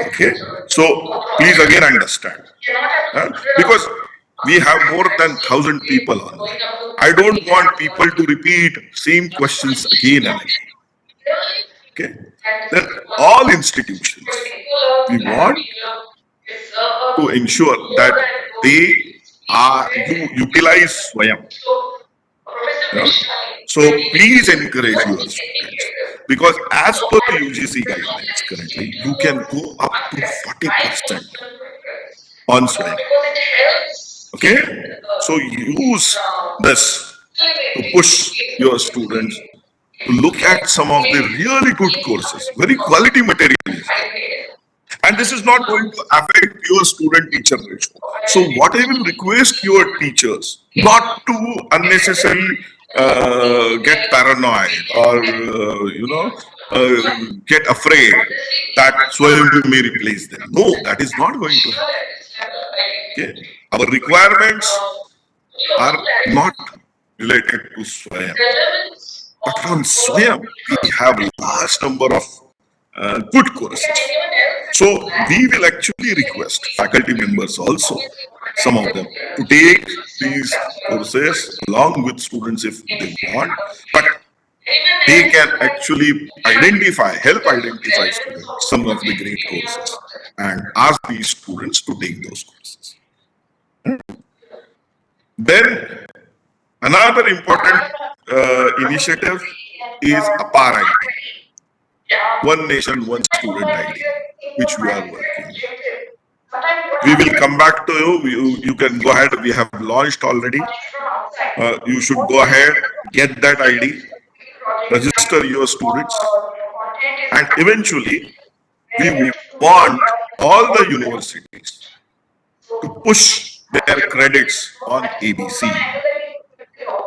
Speaker 1: Okay, so please again understand, because we have more than 1,000 people online. I don't want people to repeat same questions again and again. Okay, then all institutions, we want to ensure that they you utilize Swayam. Yeah. So please encourage your students, because as per UGC guidelines currently, you can go up to 40% on Swayam. Okay, so use this to push your students to look at some of the really good courses, very quality material is there. And this is not going to affect your student-teacher ratio. So what I will request your teachers, not to unnecessarily get paranoid or get afraid that Swayam may replace them. No, that is not going to happen. Okay, our requirements are not related to Swayam, but on Swayam we have a large number of good courses. So we will actually request faculty members also, some of them, to take these courses along with students if they want, but they can actually help identify students, some of the great courses, and ask these students to take those courses. Then another important initiative is APAR ID, One Nation, One Student ID, which we are working. We will come back to you. You can go ahead. We have launched already. You should go ahead, get that ID, register your students, and eventually we want all the universities to push their credits on ABC,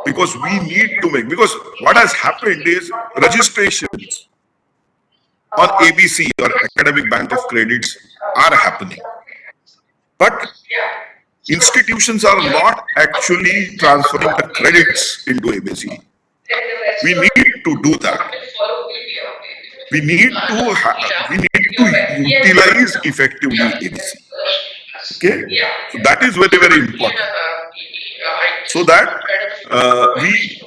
Speaker 1: because we need to make, because what has happened is registrations on ABC or Academic Bank of Credits are happening, but institutions are not actually transferring the credits into ABC. We need to do that. We need to utilize effectively ABC. Okay, so that is very, very important, so that we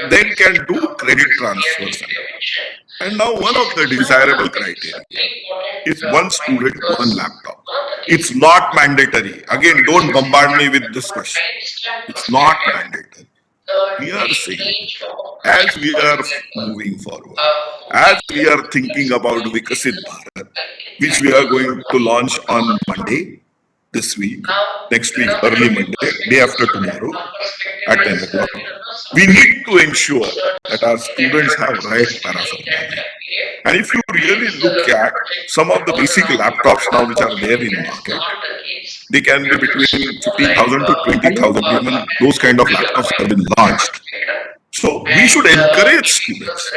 Speaker 1: then can do credit transfers. And now one of the desirable criteria is one student, one laptop. It's not mandatory. Again, don't bombard me with this question. It's not mandatory. We are saying, as we are moving forward, as we are thinking about Viksit Bharat, which we are going to launch on Monday, this week, next week, early Monday, day after tomorrow, at 10 o'clock, we need to ensure that our students have right paraphernalia. And if you really look at some of the basic laptops now which are there in the market, they can be between 15,000 to 20,000, even those kind of laptops have been launched. So we should encourage students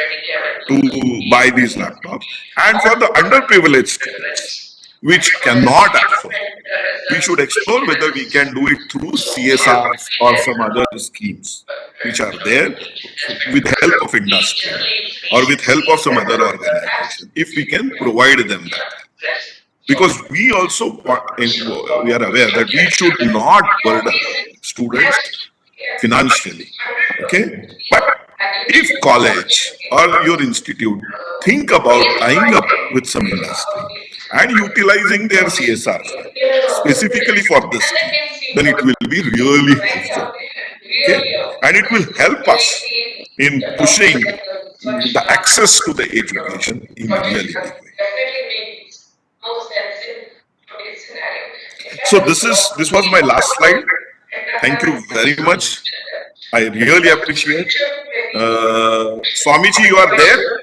Speaker 1: to buy these laptops. And for the underprivileged students, which cannot afford, we should explore whether we can do it through CSR or some other schemes which are there with help of industry or with help of some other organization, if we can provide them that. Because we also we are aware that we should not burden students financially. Okay, but if college or your institute think about tying up with some industry and utilizing their CSR specifically for this scheme, then it will be really helpful. Okay, and it will help us in pushing the access to the education in a really big way. So this was my last slide. Thank you very much. I really appreciate. Swamiji, you are there?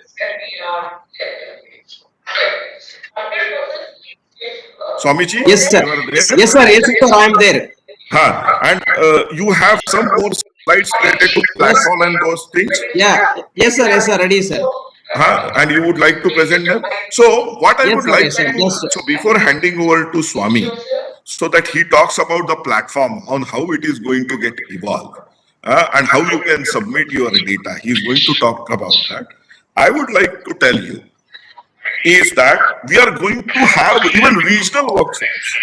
Speaker 1: Swamiji,
Speaker 5: Yes, sir.
Speaker 1: you are there?
Speaker 5: Yes, sir. Yes, sir. I am there.
Speaker 1: And you have some more slides related to platform and those things?
Speaker 5: Yeah. Yes, sir. Yes, sir. Ready, sir.
Speaker 1: And you would like to present them? So what I
Speaker 5: Yes,
Speaker 1: would
Speaker 5: sir,
Speaker 1: like
Speaker 5: yes, sir,
Speaker 1: to,
Speaker 5: yes, sir.
Speaker 1: so before handing over to Swami, so that he talks about the platform on how it is going to get evolved and how you can submit your data. He's going to talk about that. I would like to tell you is that we are going to have even regional workshops.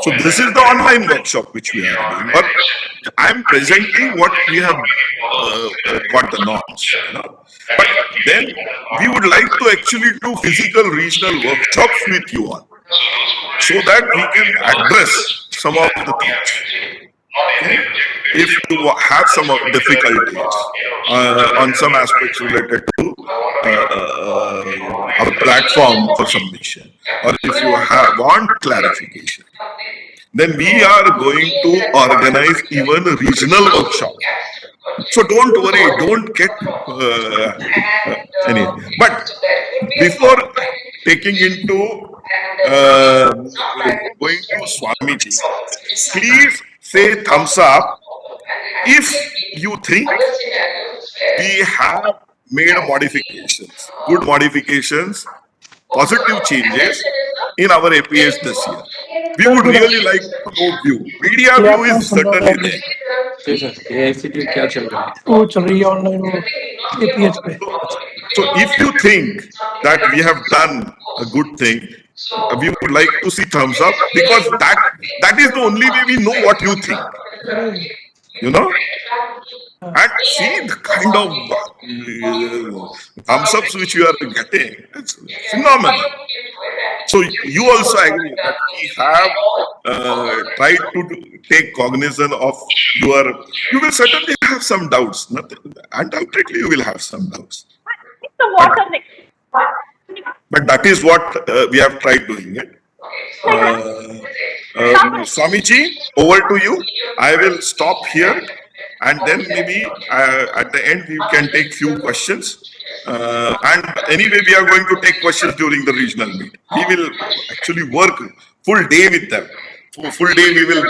Speaker 1: So this is the online workshop which we are doing, but I'm presenting what we have got the norms. But then we would like to actually do physical regional workshops with you all, so that we can address some of the things. Okay? If you have some difficulties on some aspects related to our platform for submission, or if you want clarification, then we are going to organize even a regional workshop. So don't worry, don't get any. But before taking into going to Swamiji, please say thumbs up if you think we have made modifications, good modifications, positive changes in our APS this year. We would really like to know view. Media view is certainly there.
Speaker 6: जी sir AICTE क्या चल रहा है
Speaker 7: वो चल रही है online वो APS पे.
Speaker 1: So if you think that we have done a good thing, we would like to see thumbs up, because that is the only way we know what you think. You know? And see the kind of thumbs ups which you are getting. It's phenomenal. So you also agree that we have tried to take cognizance of you will certainly have some doubts. Undoubtedly you will have some doubts. But that is what we have tried doing it. Swamiji, over to you. I will stop here, and then maybe at the end we can take few questions. And anyway, we are going to take questions during the regional meet. We will actually work full day with them. Full day we will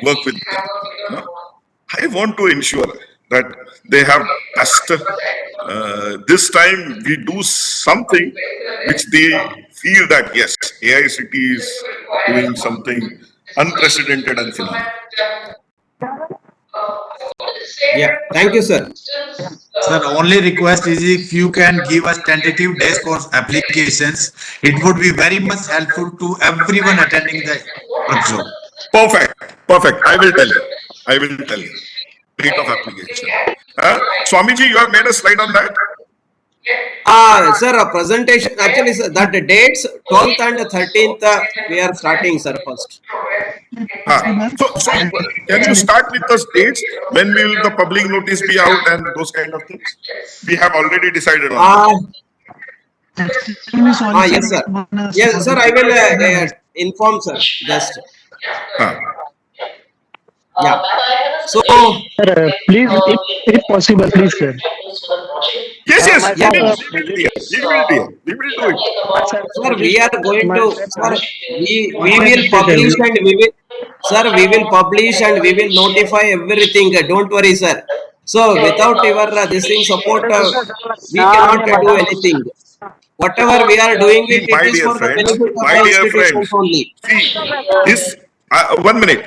Speaker 1: work with them. No? I want to ensure that they have best. This time we do something which they feel that yes, AICTE is doing something unprecedented and phenomenal.
Speaker 5: Yeah, thank you, sir.
Speaker 8: Sir, only request is if you can give us tentative days course applications, it would be very much helpful to everyone attending the workshop.
Speaker 1: Perfect. I will tell you. Date of application. Swamiji, you have made a slide on that?
Speaker 5: Sir, a presentation, actually, sir, that the dates, 12th and 13th, we are starting, sir, first.
Speaker 1: So can you start with the dates? When will the public notice be out and those kind of things? We have already decided on that.
Speaker 5: Yes, sir. Yes, sir, I will inform, sir, just. Yeah. So,
Speaker 9: Sir, please, if possible, please, sir.
Speaker 1: Yes, we will do it.
Speaker 5: sir, we are going to, sir, we will publish and we will, sir, we will publish and we will notify everything. Don't worry, sir. So, without your this thing support, we cannot do anything. Whatever we are doing, it is for the benefit of the institutions only.
Speaker 1: See, this 1 minute.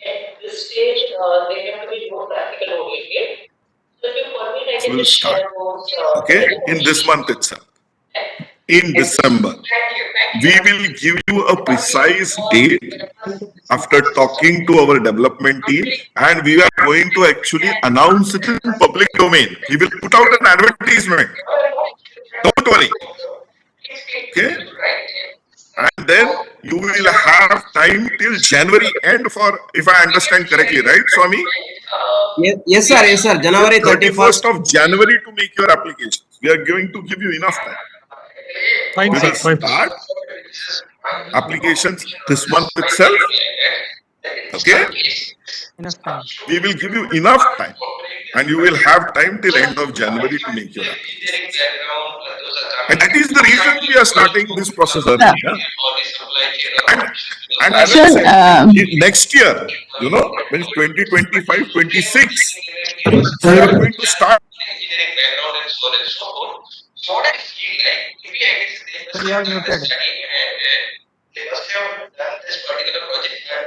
Speaker 3: At this stage, they have to be more practical oriented. So if you permit, I can
Speaker 1: We'll
Speaker 3: just
Speaker 1: start.
Speaker 3: share those.
Speaker 1: Okay, in this month itself. In December, we will give you a precise date after talking to our development team, and we are going to actually announce it in public domain. We will put out an advertisement. Don't worry. Okay? And then you will have time till January end for, if I understand correctly, right, Swami?
Speaker 5: Yes, sir. January 31st
Speaker 1: of January to make your applications. We are going to give you enough time.
Speaker 9: Fine,
Speaker 1: We
Speaker 9: sir.
Speaker 1: will start applications this month itself. Okay?
Speaker 7: Enough time.
Speaker 1: We will give you enough time, and you will have time till end of January to make your application. And that is the reason we are starting this process early. Yeah? And as I said, next year, when it's 2025, 26, we are going to start.
Speaker 7: We are muted.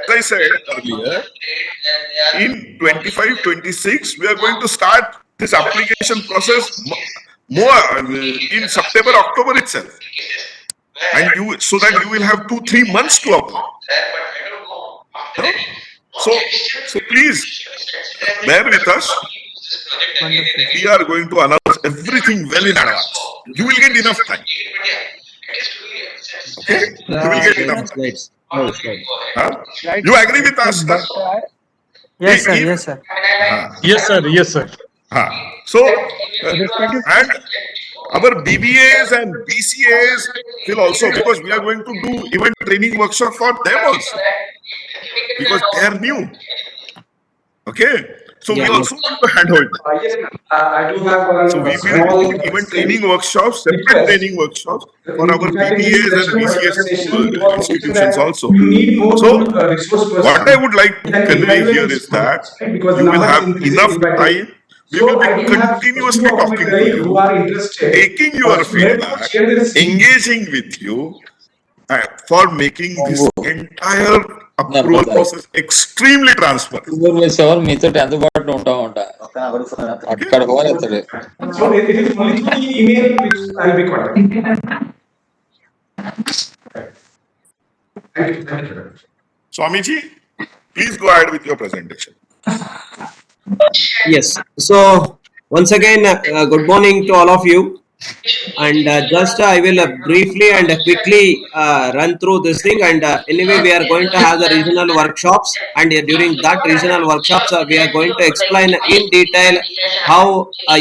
Speaker 1: As I said earlier, in 25, 26, we are going to start this application process more in September, October itself. And so that you will have 2-3 months to apply. No? So please bear with us. We are going to announce everything well in advance. You will get enough time. Okay? You will get enough time. Huh? You agree with us, sir?
Speaker 7: Yes, sir.
Speaker 1: If-
Speaker 7: Yes, sir.
Speaker 9: Yes, sir. Yes, sir.
Speaker 1: So, and our BBAs and BCAs will also, because we are going to do even training workshop for them also, because they are new. Okay, so we also want to handhold them.
Speaker 4: I do have
Speaker 1: So we
Speaker 4: a
Speaker 1: will
Speaker 4: small
Speaker 1: do even training workshops, separate training workshops for our BBAs and BCS institutions also.
Speaker 4: You need more
Speaker 1: So
Speaker 4: resource
Speaker 1: what
Speaker 4: person.
Speaker 1: I would like to convey here is that
Speaker 4: Because
Speaker 1: you will
Speaker 4: numbers
Speaker 1: have
Speaker 4: increasing
Speaker 1: enough
Speaker 4: day by day.
Speaker 1: time. We will be continuously talking to you,
Speaker 4: who are interested.
Speaker 1: taking your feedback, engaging with you for making this entire approval process extremely transparent.
Speaker 10: ఎవరు మీతో అందుబాటులో ఉంటా అక్కడ పోలేస్తాడు.
Speaker 4: So it is only through the email which I will be contacting. Thank you.
Speaker 1: Swamiji, please go ahead with your presentation.
Speaker 5: Yes. So once again, good morning to all of you. And just I will briefly and quickly run through this thing. And anyway, we are going to have the regional workshops, and during that regional workshops, we are going to explain in detail how,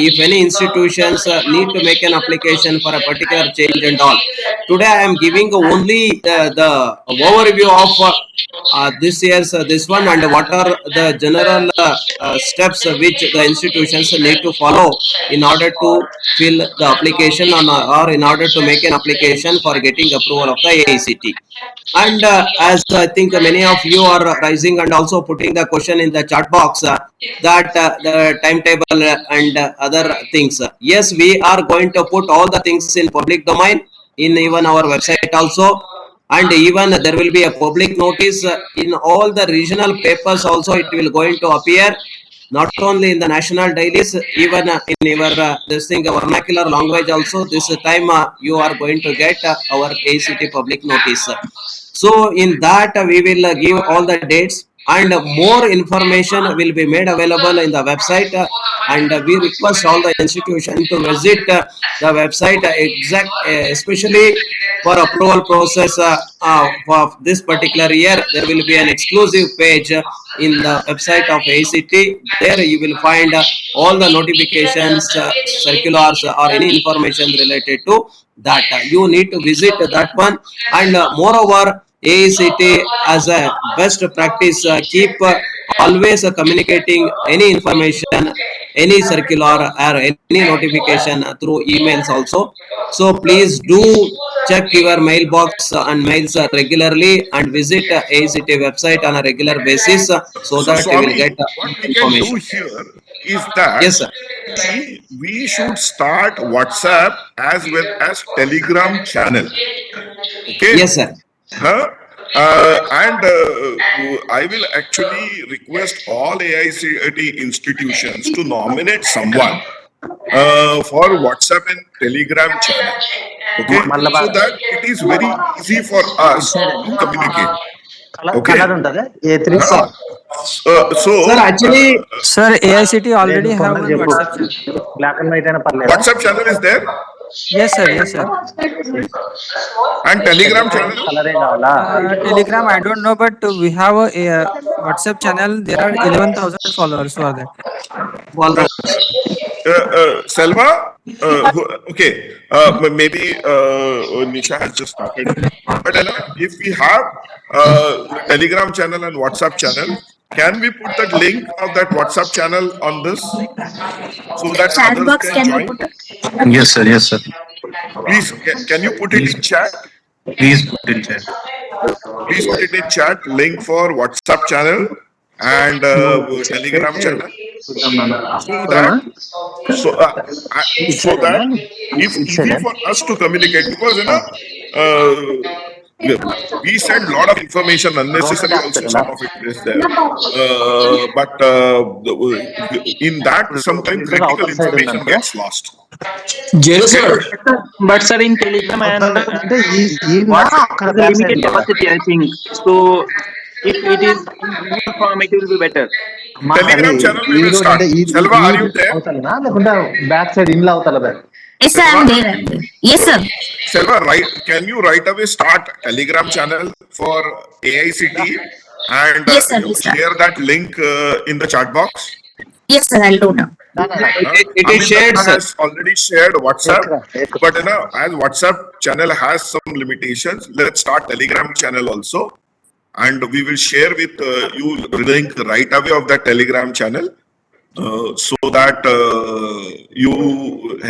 Speaker 5: if any institutions need to make an application for a particular change and all. Today, I am giving only the overview of this year's this one, and what are the general steps which the institutions need to follow in order to fill the application or in order to make an application for getting approval of the AICTE. And as I think many of you are rising and also putting the question in the chat box, that the timetable and other things. Yes, we are going to put all the things in public domain in even our website also. And even there will be a public notice in all the regional papers also. It will going to appear not only in the national dailies, even in your this thing vernacular language also. This time you are going to get our AICTE public notice. So in that we will give all the dates, and more information will be made available in the website. And we request all the institution to visit the website exact, especially for approval process for this particular year. There will be an exclusive page in the website of AICTE. There you will find all the notifications, circulars, or any information related to that. You need to visit that one. And moreover, AICTE as a best practice keep always communicating any information, any circular or any notification through emails also. So please do check your mailbox and mails regularly, and visit AICTE website on a regular basis so that you will
Speaker 1: Swami,
Speaker 5: get
Speaker 1: what we can do
Speaker 5: information.
Speaker 1: here is that
Speaker 5: Yes, sir.
Speaker 1: we should start WhatsApp as well as Telegram channel. Okay.
Speaker 5: Yes, sir.
Speaker 1: And I will actually request all AICTE institutions to nominate someone for WhatsApp and Telegram channel. Okay, so that it is very easy for us to communicate. Okay.
Speaker 5: Sir, actually,
Speaker 7: Sir, AICTE already have one WhatsApp channel.
Speaker 1: WhatsApp channel is there,
Speaker 7: Yes, sir. Yes, sir.
Speaker 1: and Telegram channel.
Speaker 7: Telegram, I don't know, but we have a WhatsApp channel. There are 11,000 followers for that.
Speaker 1: Selva, okay, maybe Nisha has just started, but if we have Telegram channel and WhatsApp channel, can we put that link of that WhatsApp channel on this so that
Speaker 2: Chat
Speaker 1: others
Speaker 2: box
Speaker 1: can
Speaker 2: can
Speaker 1: join?
Speaker 2: we put it?
Speaker 8: Yes, sir. Yes, sir.
Speaker 1: Please, can you put it in chat?
Speaker 8: Please put in chat.
Speaker 1: Please put it in chat, link for WhatsApp channel and Telegram channel, so that it's easy for us to communicate, because we send a lot of information unnecessary also, some of it is there, but in that sometimes critical information gets lost.
Speaker 9: But sir, in Telegram and WhatsApp, there is a limited capacity, I think. So if it is in email form, it will be better.
Speaker 1: Telegram channel we will start. Selva, are you there?
Speaker 11: Back side ఇంట్లో అవుతాల
Speaker 2: Yes, sir, I'm there. I'm there. Yes, sir.
Speaker 1: Selva, can you right away start Telegram channel for AICT and
Speaker 2: Yes, sir.
Speaker 1: you
Speaker 2: Yes, sir.
Speaker 1: share that link in the chat box?
Speaker 2: Yes, sir. I'll do now.
Speaker 5: It is shared,
Speaker 1: Amita
Speaker 5: sir.
Speaker 1: has already shared WhatsApp, but as WhatsApp channel has some limitations, let's start Telegram channel also, and we will share with you link right away of that Telegram channel. So that you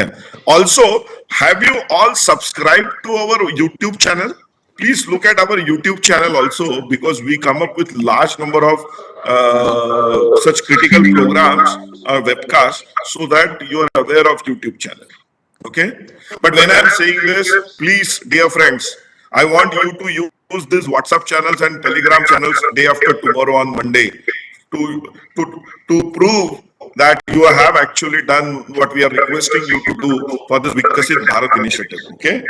Speaker 1: also have you all subscribed to our YouTube channel? Please look at our YouTube channel also, because we come up with large number of such critical programs or webcasts, so that you are aware of YouTube channel. Okay, but when I'm saying this, please, dear friends, I want you to use these WhatsApp channels and Telegram channels day after tomorrow on Monday to to prove that you have actually done what we are requesting you to do for this Viksit Bharat initiative. Okay,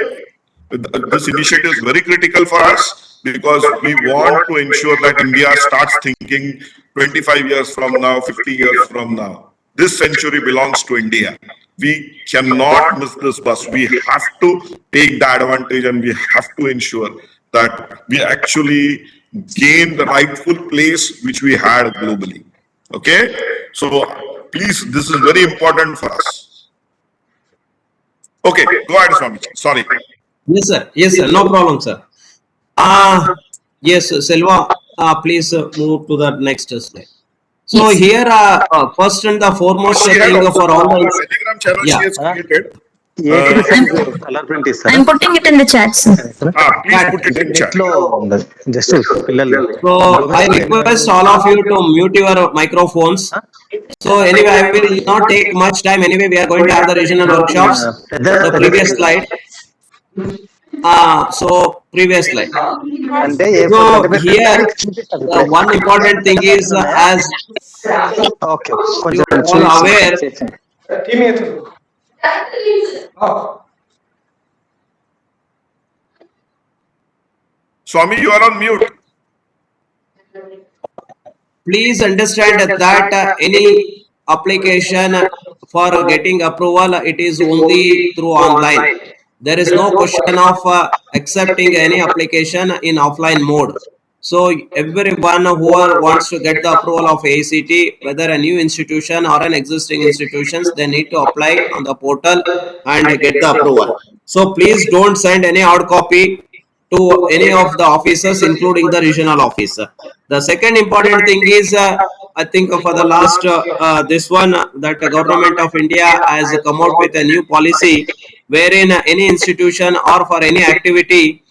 Speaker 1: this initiative is very critical for us, because we want to ensure that India starts thinking 25 years from now, 50 years from now. This century belongs to India. We cannot miss this bus. We have to take the advantage, and we have to ensure that we actually gain the rightful place which we had globally. Okay? So please, this is very important for us. Okay, go ahead, Swami. Sorry.
Speaker 5: Yes, sir. Yes, sir. No problem, sir. Yes, Selva, please move to the next slide. So
Speaker 2: Yes.
Speaker 5: here, first and the foremost
Speaker 1: She had
Speaker 5: thing
Speaker 1: also
Speaker 5: for all the
Speaker 1: Telegram channel she has created.
Speaker 2: I'm putting it in the chat, sir.
Speaker 1: Please put it in chat.
Speaker 5: So I request all of you to mute your microphones. So anyway, I will not take much time. Anyway, we are going to have the regional workshops. So previous slide. So previous slide. So here, one important thing is, as you are all aware,
Speaker 1: Swami, you are on mute.
Speaker 5: please understand that any application for getting approval, it is only through online. There is no question of accepting any application in offline mode. So everyone who wants to get the approval of AICTE, whether a new institution or an existing institutions, they need to apply on the portal and get the approval. So please don't send any hard copy to any of the officers, including the regional officer. The second important thing is, I think for the last this one, that the government of India has come out with a new policy wherein any institution or for any activity,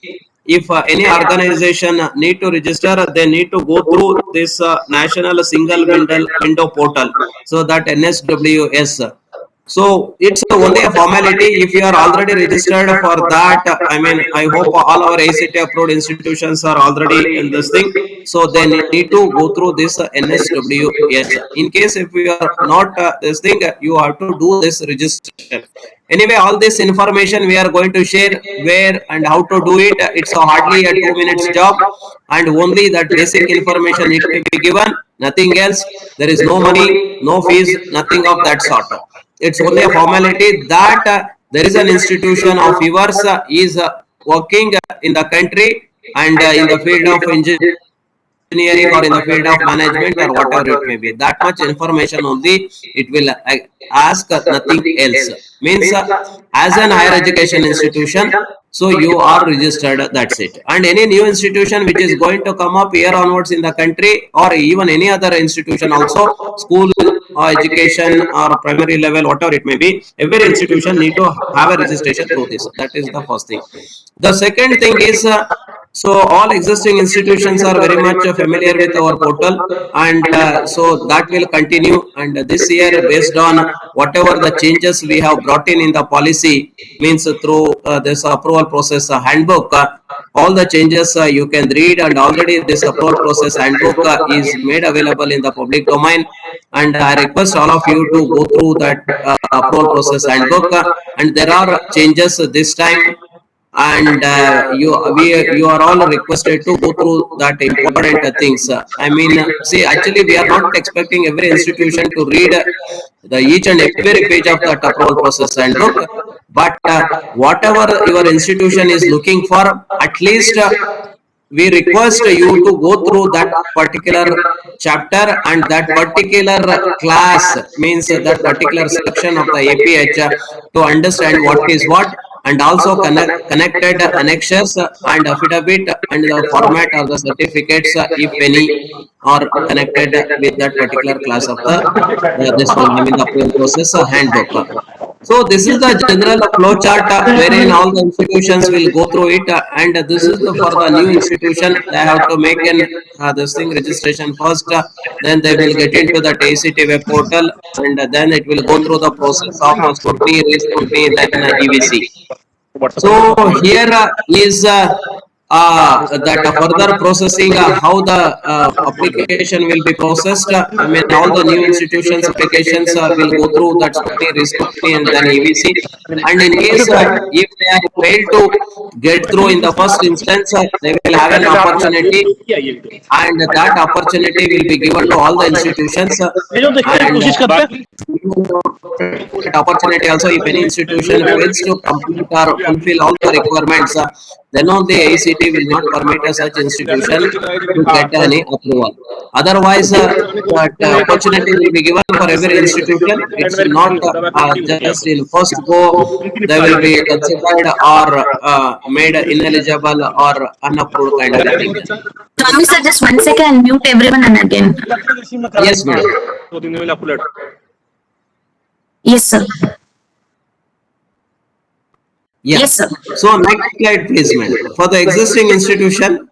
Speaker 5: if any organization need to register, they need to go through this national single window portal, so that NSWS. So it's only a formality. If you are already registered for that, I mean, I hope all our AICTE approved institutions are already in this thing. So they need to go through this NSWS. In case if you are not this thing, you have to do this registration. Anyway, all this information we are going to share where and how to do it. It's hardly a 2 minutes job, and only that basic information need to be given. Nothing else. There is no money, no fees, nothing of that sort. It's only a formality that there is an institution of yours is working in the country and in the field of engineering or in the field of management or whatever it may be. That much information only it will ask, nothing else. Means as an higher education institution, so you are registered, that's it. And any new institution which is going to come up here onwards in the country, or even any other institution also, school or education or primary level, whatever it may be, every institution need to have a registration through this. That is the first thing. The second thing is, so all existing institutions are very much familiar with our portal, and so that will continue. And this year, based on whatever the changes we have brought in the policy, means through this approval process handbook, all the changes you can read, and already this approval process handbook is made available in the public domain. And I request all of you to go through that approval process handbook, and there are changes this time, and you are all requested to go through that important things. I mean, see, actually we are not expecting every institution to read the each and every page of that approval process handbook. But whatever your institution is looking for, at least we request you to go through that particular chapter and that particular class, means that particular section of the APH, to understand what is what, and also connected annexures and affidavit and the format of the certificates, if any, are connected with that particular class of the this one, I mean the approval process handbook. So this is the general flow chart wherein all the institutions will go through it, and this is for the new institution. They have to make an this thing registration first, then they will get into the AICTE web portal, and then it will go through the process of scrutiny, re-scrutiny, then EVC. So here is that further processing, how the application will be processed. I mean, all the new institutions applications will go through that scrutiny, re-scrutiny, and then EVC. And in case if they are failed to get through in the first instance, they will have an opportunity, and that opportunity will be given to all the institutions. And that opportunity also, if any institution fails to complete or fulfill all the requirements, then only AICTE will not permit such institution to get any approval. Otherwise, that opportunity will be given for every institution. It's not just in first go they will be considered or made ineligible or unapproved kind of a thing.
Speaker 2: Tommy sir, just 1 second, I'll mute everyone and again.
Speaker 5: Yes, madam.
Speaker 2: Yes, sir.
Speaker 5: Yeah.
Speaker 2: Yes, sir.
Speaker 5: So next slide, please, madam. For the existing institution,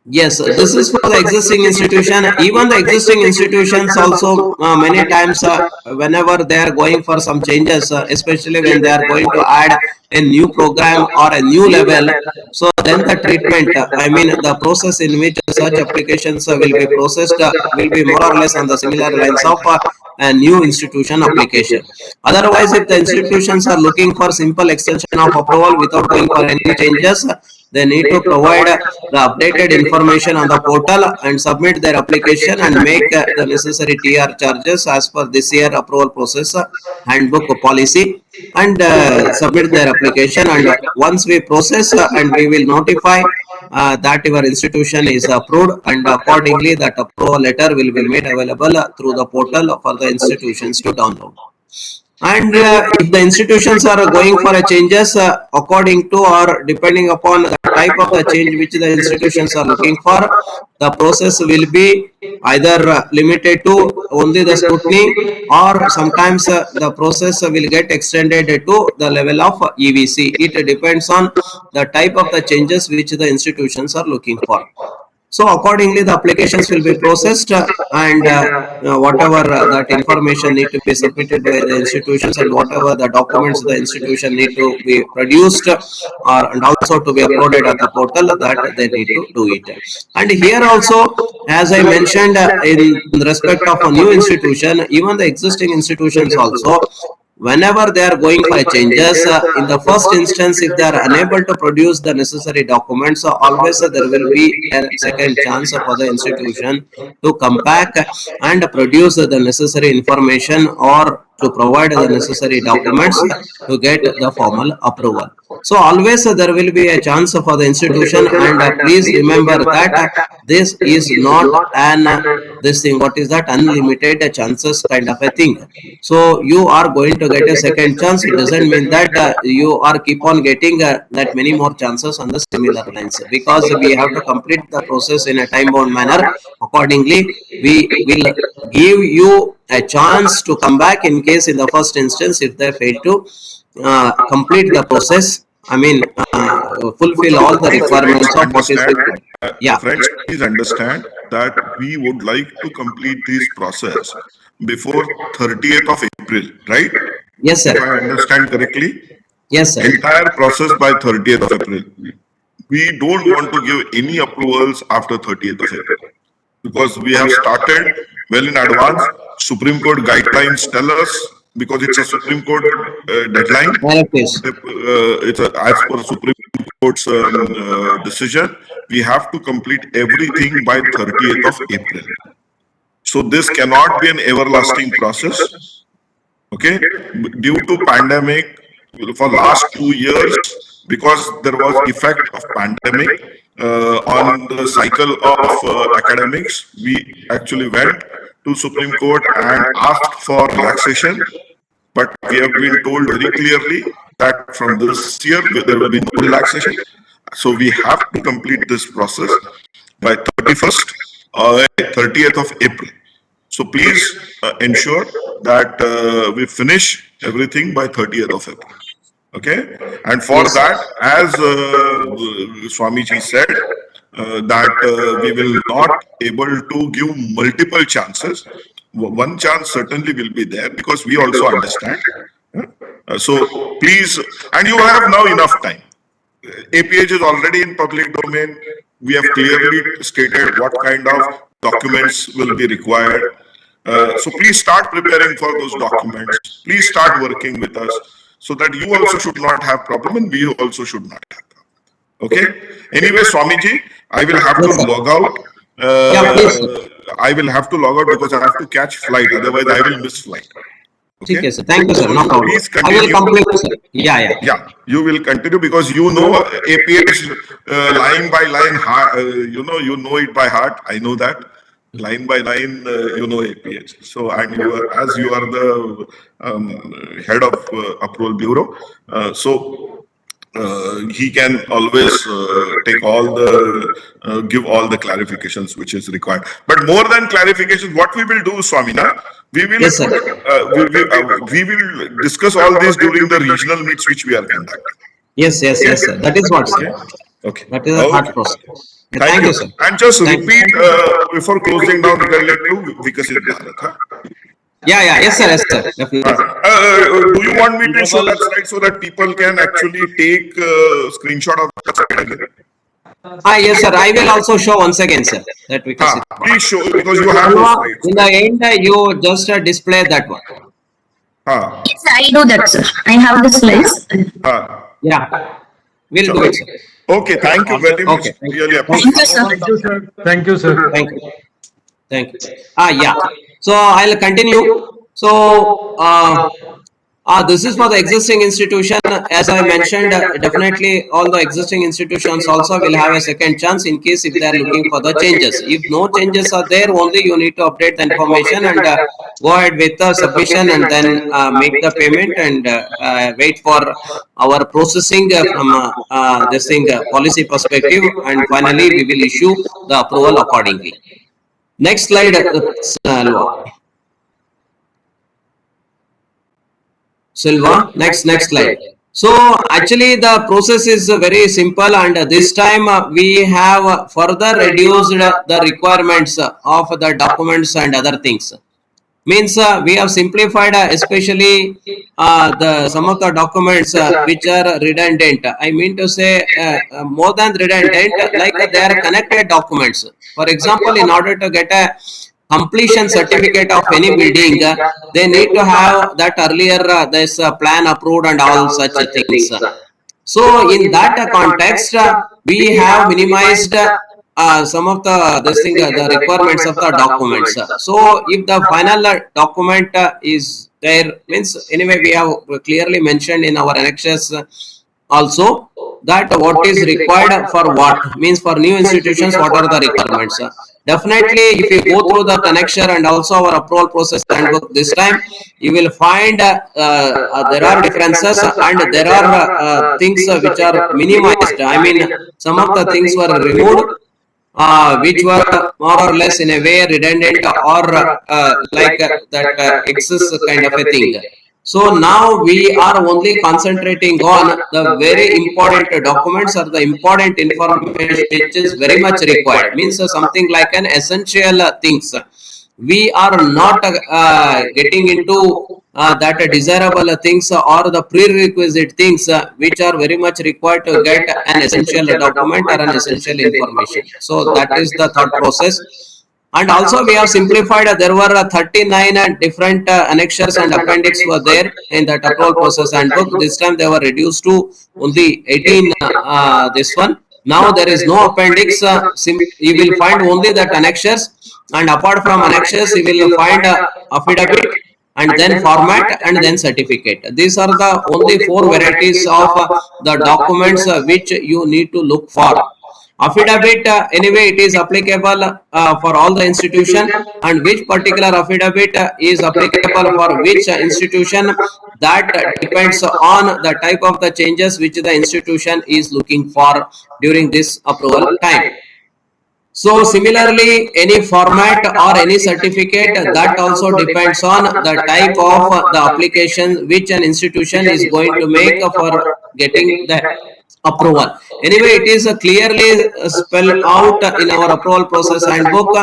Speaker 5: yes, this is for the existing institution. Even the existing institutions also many times whenever they are going for some changes, especially when they are going to add a new program or a new level, so then the treatment, I mean the process in which such applications will be processed will be more or less on the similar lines of a new institution application. Otherwise, if the institutions are looking for simple extension of approval without going for any changes, they need to provide the updated information on the portal and submit their application and make the necessary TR charges as per this year approval process handbook policy, and submit their application. And once we process and we will notify that your institution is approved, and accordingly that approval letter will be made available through the portal for the institutions to download. And if the institutions are going for a changes according to or depending upon the type of the change which the institutions are looking for, the process will be either limited to only the scrutiny, or sometimes the process will get extended to the level of EVC. It depends on the type of the changes which the institutions are looking for. So accordingly, the applications will be processed, and whatever that information need to be submitted by the institutions, and whatever the documents the institution need to be produced, and also to be uploaded at the portal, that they need to do it. And here also, as I mentioned, in respect of a new institution, even the existing institutions also, whenever they are going for changes, in the first instance, if they are unable to produce the necessary documents, always there will be a second chance for the institution to come back and produce the necessary information or to provide the necessary documents to get the formal approval. So always there will be a chance for the institution, and please remember that this is not an this thing, what is that, unlimited chances kind of a thing. So you are going to get a second chance. It doesn't mean that you are keep on getting that many more chances on the similar lines, because we have to complete the process in a time bound manner. Accordingly, we will give you a chance to come back in case in the first instance if they fail to complete the process, I mean fulfill all the requirements of what is required. Yeah.
Speaker 1: Friends, please understand that we would like to complete this process before 30th of April, right?
Speaker 5: Yes, sir.
Speaker 1: If I understand correctly?
Speaker 5: Yes, sir.
Speaker 1: Entire process by 30th of April. We don't want to give any approvals after 30th of April, because we have started well in advance. Supreme Court guidelines tell us, because it's a Supreme Court deadline. It's as per Supreme Court's decision, we have to complete everything by 30th of April. So this cannot be an everlasting process. Okay, due to pandemic for last 2 years, because there was effect of pandemic on the cycle of academics, we actually went to Supreme Court and asked for relaxation. But we have been told very clearly that from this year there will be no relaxation. So we have to complete this process by 31st or 30th of April. So please ensure that we finish everything by 30th of April. Okay, and for
Speaker 5: Yes,
Speaker 1: that, as Swamiji said, that we will not able to give multiple chances. One chance certainly will be there because we also understand. So please, and you have now enough time. APH is already in public domain. We have clearly stated what kind of documents will be required. So please start preparing for those documents. Please start working with us so that you also should not have problem and we also should not have problem. Okay. Anyway, Swamiji, I will have to
Speaker 5: yes, sir.
Speaker 1: log out.
Speaker 5: Yeah, please, sir.
Speaker 1: I will have to log out because I have to catch flight. Otherwise, I will miss flight.
Speaker 5: Okay,
Speaker 1: Okay.
Speaker 5: sir. Thank you, sir.
Speaker 1: So
Speaker 5: No problem.
Speaker 1: please
Speaker 5: I will
Speaker 1: continue.
Speaker 5: complete, sir. Yeah.
Speaker 1: Yeah, you will continue because you know APH line by line, you know it by heart. I know that line by line, you know APH. So, and you are, as you are the head of approval bureau, so he can always take all the give all the clarifications which is required. But more than clarifications, what we will do, Swamina, we will
Speaker 5: Yes, sir.
Speaker 1: put, we will discuss all this during the regional meets which we are conducting.
Speaker 5: Yes, sir. That is what, sir.
Speaker 1: Okay.
Speaker 5: That is a thought process. Yeah,
Speaker 1: Thank you.
Speaker 5: sir.
Speaker 1: And just
Speaker 5: Thank
Speaker 1: repeat before closing down related to Viksit Bharat. Huh?
Speaker 5: Yeah. Yes, sir. Definitely.
Speaker 1: Do you want me to show that slide so that people can actually take screenshot of that slide again?
Speaker 5: Yes, sir. I will also show once again, sir. That we can see.
Speaker 1: Please show because you have those slides.
Speaker 5: In the end, you just display that one.
Speaker 2: Yes, I do that, sir. I have the slides.
Speaker 5: Yeah. We'll do it, sir.
Speaker 1: Okay, thank you very much.
Speaker 5: Okay.
Speaker 1: Really
Speaker 2: Thank
Speaker 1: appreciate
Speaker 2: you, sir.
Speaker 4: Thank you, sir. Thank you, sir.
Speaker 5: Thank you. Yeah. So I'll continue. So, this is for the existing institution. As I mentioned, definitely all the existing institutions also will have a second chance in case if they are looking for the changes. If no changes are there, only you need to update the information and go ahead with the submission and then make the payment and wait for our processing from this thing policy perspective, and finally we will issue the approval accordingly. Next slide, Silva. Next slide. So actually the process is very simple, and this time we have further reduced the requirements of the documents and other things. Means we have simplified especially the some of the documents which are redundant. I mean to say more than redundant, like they are connected documents. For example, in order to get a completion certificate of any building, they need to have that earlier this plan approved and all such things. So in that context, we have minimized some of the the requirements of the documents. So if the final document is there, means anyway we have clearly mentioned in our annexes also that what is required for what, means for new institutions what are the requirements. Definitely if you go through the connection and also our approval process handbook this time, you will find there are differences and there are things which are minimized. I mean some of the things were removed which were more or less in a way redundant or like that excess kind of a thing. So now we are only concentrating on the very important documents or the important information which is very much required. Means something like an essential things. We are not getting into that desirable things or the prerequisite things which are very much required to get an essential document or an essential information. So that is the thought process. And also we have simplified, there were 39 different annexures and appendix were there in that approval process handbook. This time they were reduced to only 18 this one. Now there is no appendix, you will find only that annexures, and apart from annexures you will find affidavit and then format, and then certificate. These are the only four varieties of the documents which you need to look for. Affidavit, anyway, it is applicable for all the institution, and which particular affidavit is applicable for which institution, that depends on the type of the changes which the institution is looking for during this approval time. So similarly, any format or any certificate, that also depends on the type of the application which an institution is going to make for getting the approval. Anyway, it is clearly spelled out in our approval process handbook,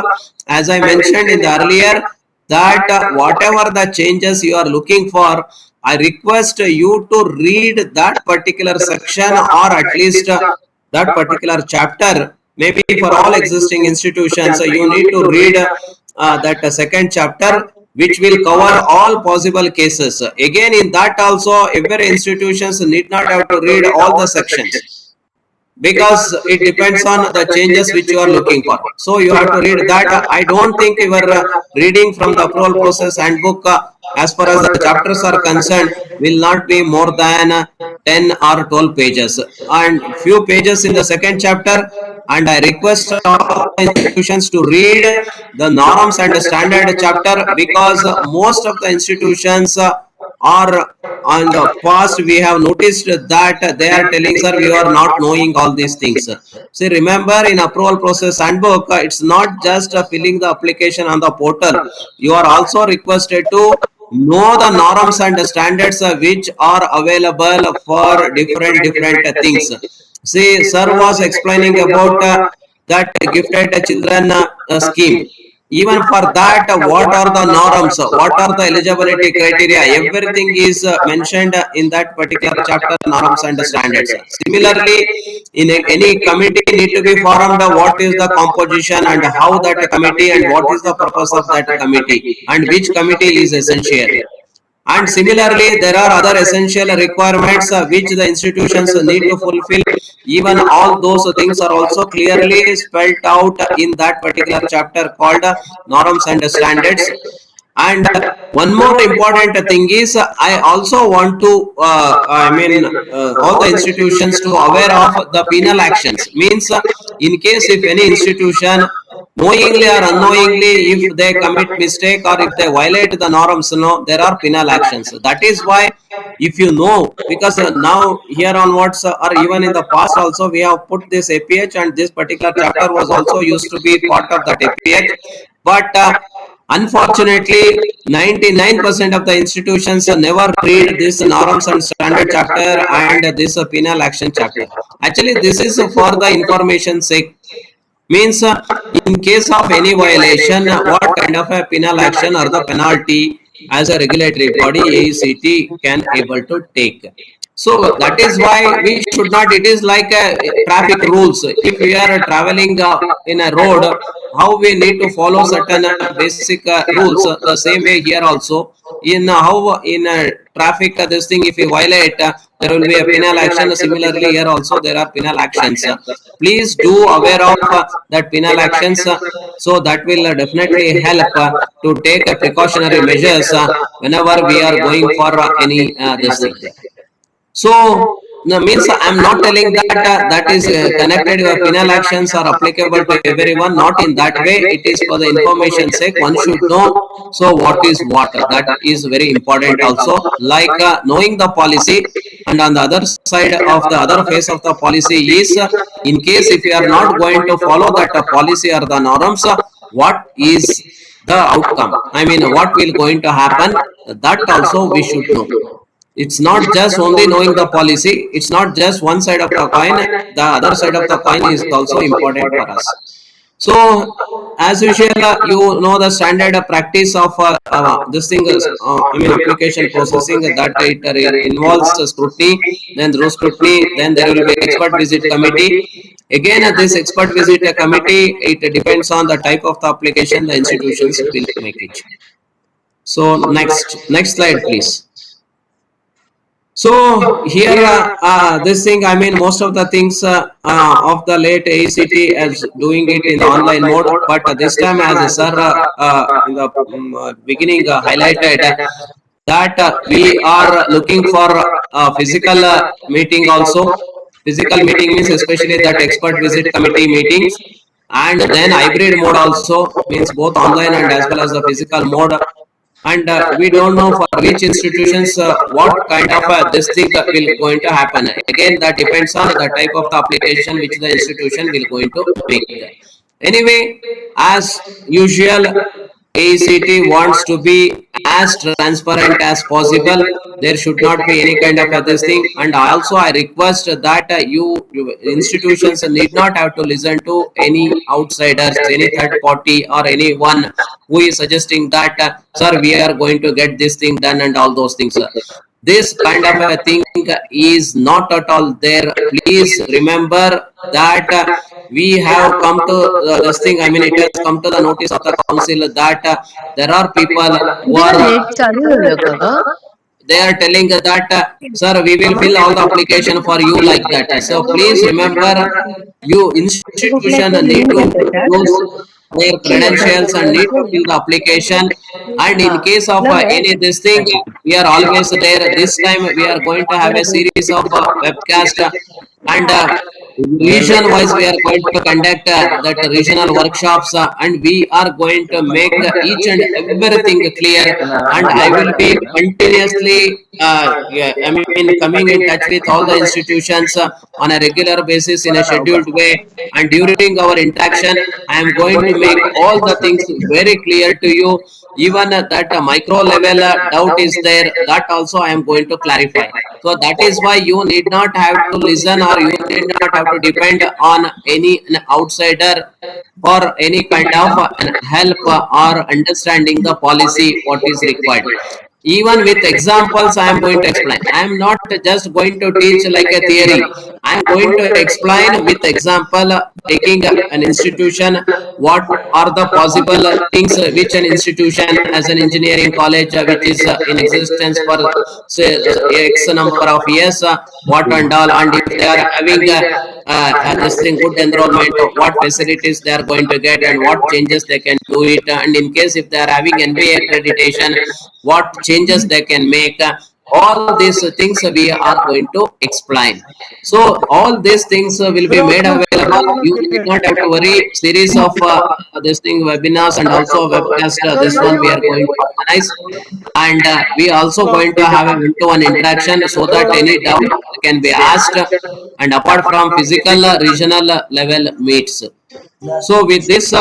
Speaker 5: as I mentioned in the earlier, that whatever the changes you are looking for, I request you to read that particular section, or at least that particular chapter. Maybe for all existing institutions, you need to read that second chapter, which will cover all possible cases. Again, in that also, every institutions need not have to read all the sections, because it depends on the changes which you are looking for. So you have to read that. I don't think you are reading from the approval process handbook, as far as the chapters are concerned, will not be more than 10 or 12 pages, and few pages in the second chapter. And I request all institutions to read the norms and standard chapter, because most of the institutions are, on the past, we have noticed that they are telling, sir, we are not knowing all these things. See, remember, in approval process handbook, it's not just filling the application on the portal. You are also requested to know the norms and standards which are available for different things. See, sir was explaining about that gifted children scheme. Even for that, what are the norms, what are the eligibility criteria, everything is mentioned in that particular chapter, norms and standards. Similarly, in any committee need to be formed, what is the composition and how that committee, and what is the purpose of that committee, and which committee is essential. And similarly, there are other essential requirements which the institutions need to fulfill. Even all those things are also clearly spelled out in that particular chapter called norms and standards. And one more important thing is, I also want to, all the institutions to aware of the penal actions. Means, in case if any institution knowingly or unknowingly, if they commit mistake or if they violate the norms, there are penal actions. That is why, if you know, because now here onwards, or even in the past also, we have put this APH, and this particular chapter was also used to be part of that APH. But unfortunately, 99% of the institutions never read this norms and standard chapter and this penal action chapter. Actually, this is for the information sake. Means, in case of any violation, what kind of a penal action or the penalty as a regulatory body, AICTE, can able to take. So that is why we should not, it is like traffic rules. If we are traveling in a road, how we need to follow certain basic rules, the same way here also. In how in traffic, this thing, if you violate, there will be a penal action. Similarly, here also there are penal actions. Please do aware of that penal actions, so that will definitely help to take precautionary measures whenever we are going for any this thing. So, means, I am not telling that that is connected with penal actions are applicable to everyone. Not in that way. It is for the information sake. One should know. So, what is what? That is very important also. Like knowing the policy, and on the other side of the other face of the policy is, in case if you are not going to follow that policy or the norms, what is the outcome? I mean, what will going to happen? That also we should know. It's not just only knowing the policy. It's not just one side of the coin. The other side of the coin is also important for us. So, as usual, you know the standard practice of this thing is, application processing, that it involves scrutiny, then through scrutiny, then there will be expert visit committee. Again, this expert visit committee, it depends on the type of the application the institutions will make it. So, next slide, please. So here, this thing, I mean, most of the things of the late AICTE as doing it in the online mode, but this time, as sir in the beginning highlighted, that we are looking for physical meeting also. Physical meeting means especially that expert visit committee meetings, and then hybrid mode also means both online and as well as the physical mode. And we don't know for which institutions what kind of this thing will going to happen. Again, that depends on the type of the application which the institution will going to make. Anyway, as usual, AICTE wants to be as transparent as possible. There should not be any kind of this thing. And also, I request that you institutions need not have to listen to any outsiders, any third party, or anyone who is suggesting that, sir, we are going to get this thing done and all those things. This kind of a thing is not at all there. Please remember that we have come to this thing. I mean, it has come to the notice of the council that there are people who are they are telling that, sir, we will fill all the application for you like that. So please remember, you institution need to use their credentials and need to fill the application. And in case of any this thing, we are always there. This time we are going to have a series of webcast, and region wise we are going to conduct that regional workshops, and we are going to make each and everything clear. And I will be continuously yeah, I mean, coming in touch with all the institutions on a regular basis in a scheduled way. And during our interaction, I am going to make all the things very clear to you. Even that micro level doubt is there, that also I am going to clarify. So that is why you need not have to listen, or you need not have to depend on any an outsider for any kind of help or understanding the policy what is required. Even with examples, I am going to explain. I am not just going to teach like a theory. I am going to explain with example, taking an institution, what are the possible things which an institution as an engineering college which is in existence for say X number of years, what and all, and if they are having this thing good enrollment, what facilities they are going to get and what changes they can do it, and in case if they are having NBA accreditation, what changes they can make. All these things we are going to explain. So all these things will be made available. You need not have to worry. Series of this thing webinars and also webcast. This one we are going to organize, and we also going to have a one-to-one interaction so that any doubt can be asked. And apart from physical regional level meets. So with this,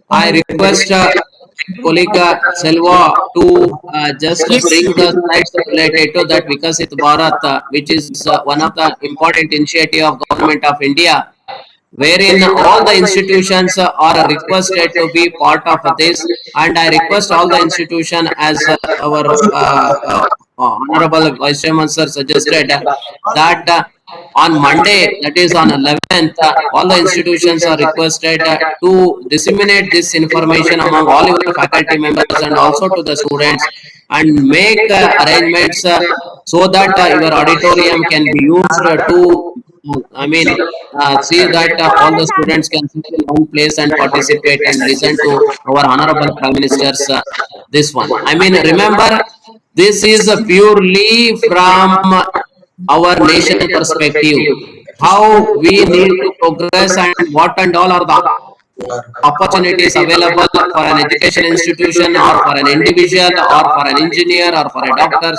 Speaker 5: I request colleague Selva to just
Speaker 2: Yes.
Speaker 5: bring the slides related to that Viksit Bharat, which is one of the important initiative of Government of India, wherein all the institutions are requested to be part of this. And I request all the institution, as our Honorable Vice Chairman sir suggested, that on Monday, that is on 11th, all the institutions are requested to disseminate this information among all your faculty members and also to the students, and make arrangements so that your auditorium can be used to, I mean, see that all the students can sit in one place and participate and listen to our Honorable Prime Minister's this one. I mean, remember, this is purely from our nation perspective, how we need to progress and what and all are the opportunities available for an education institution or for an individual or for an engineer or for a doctor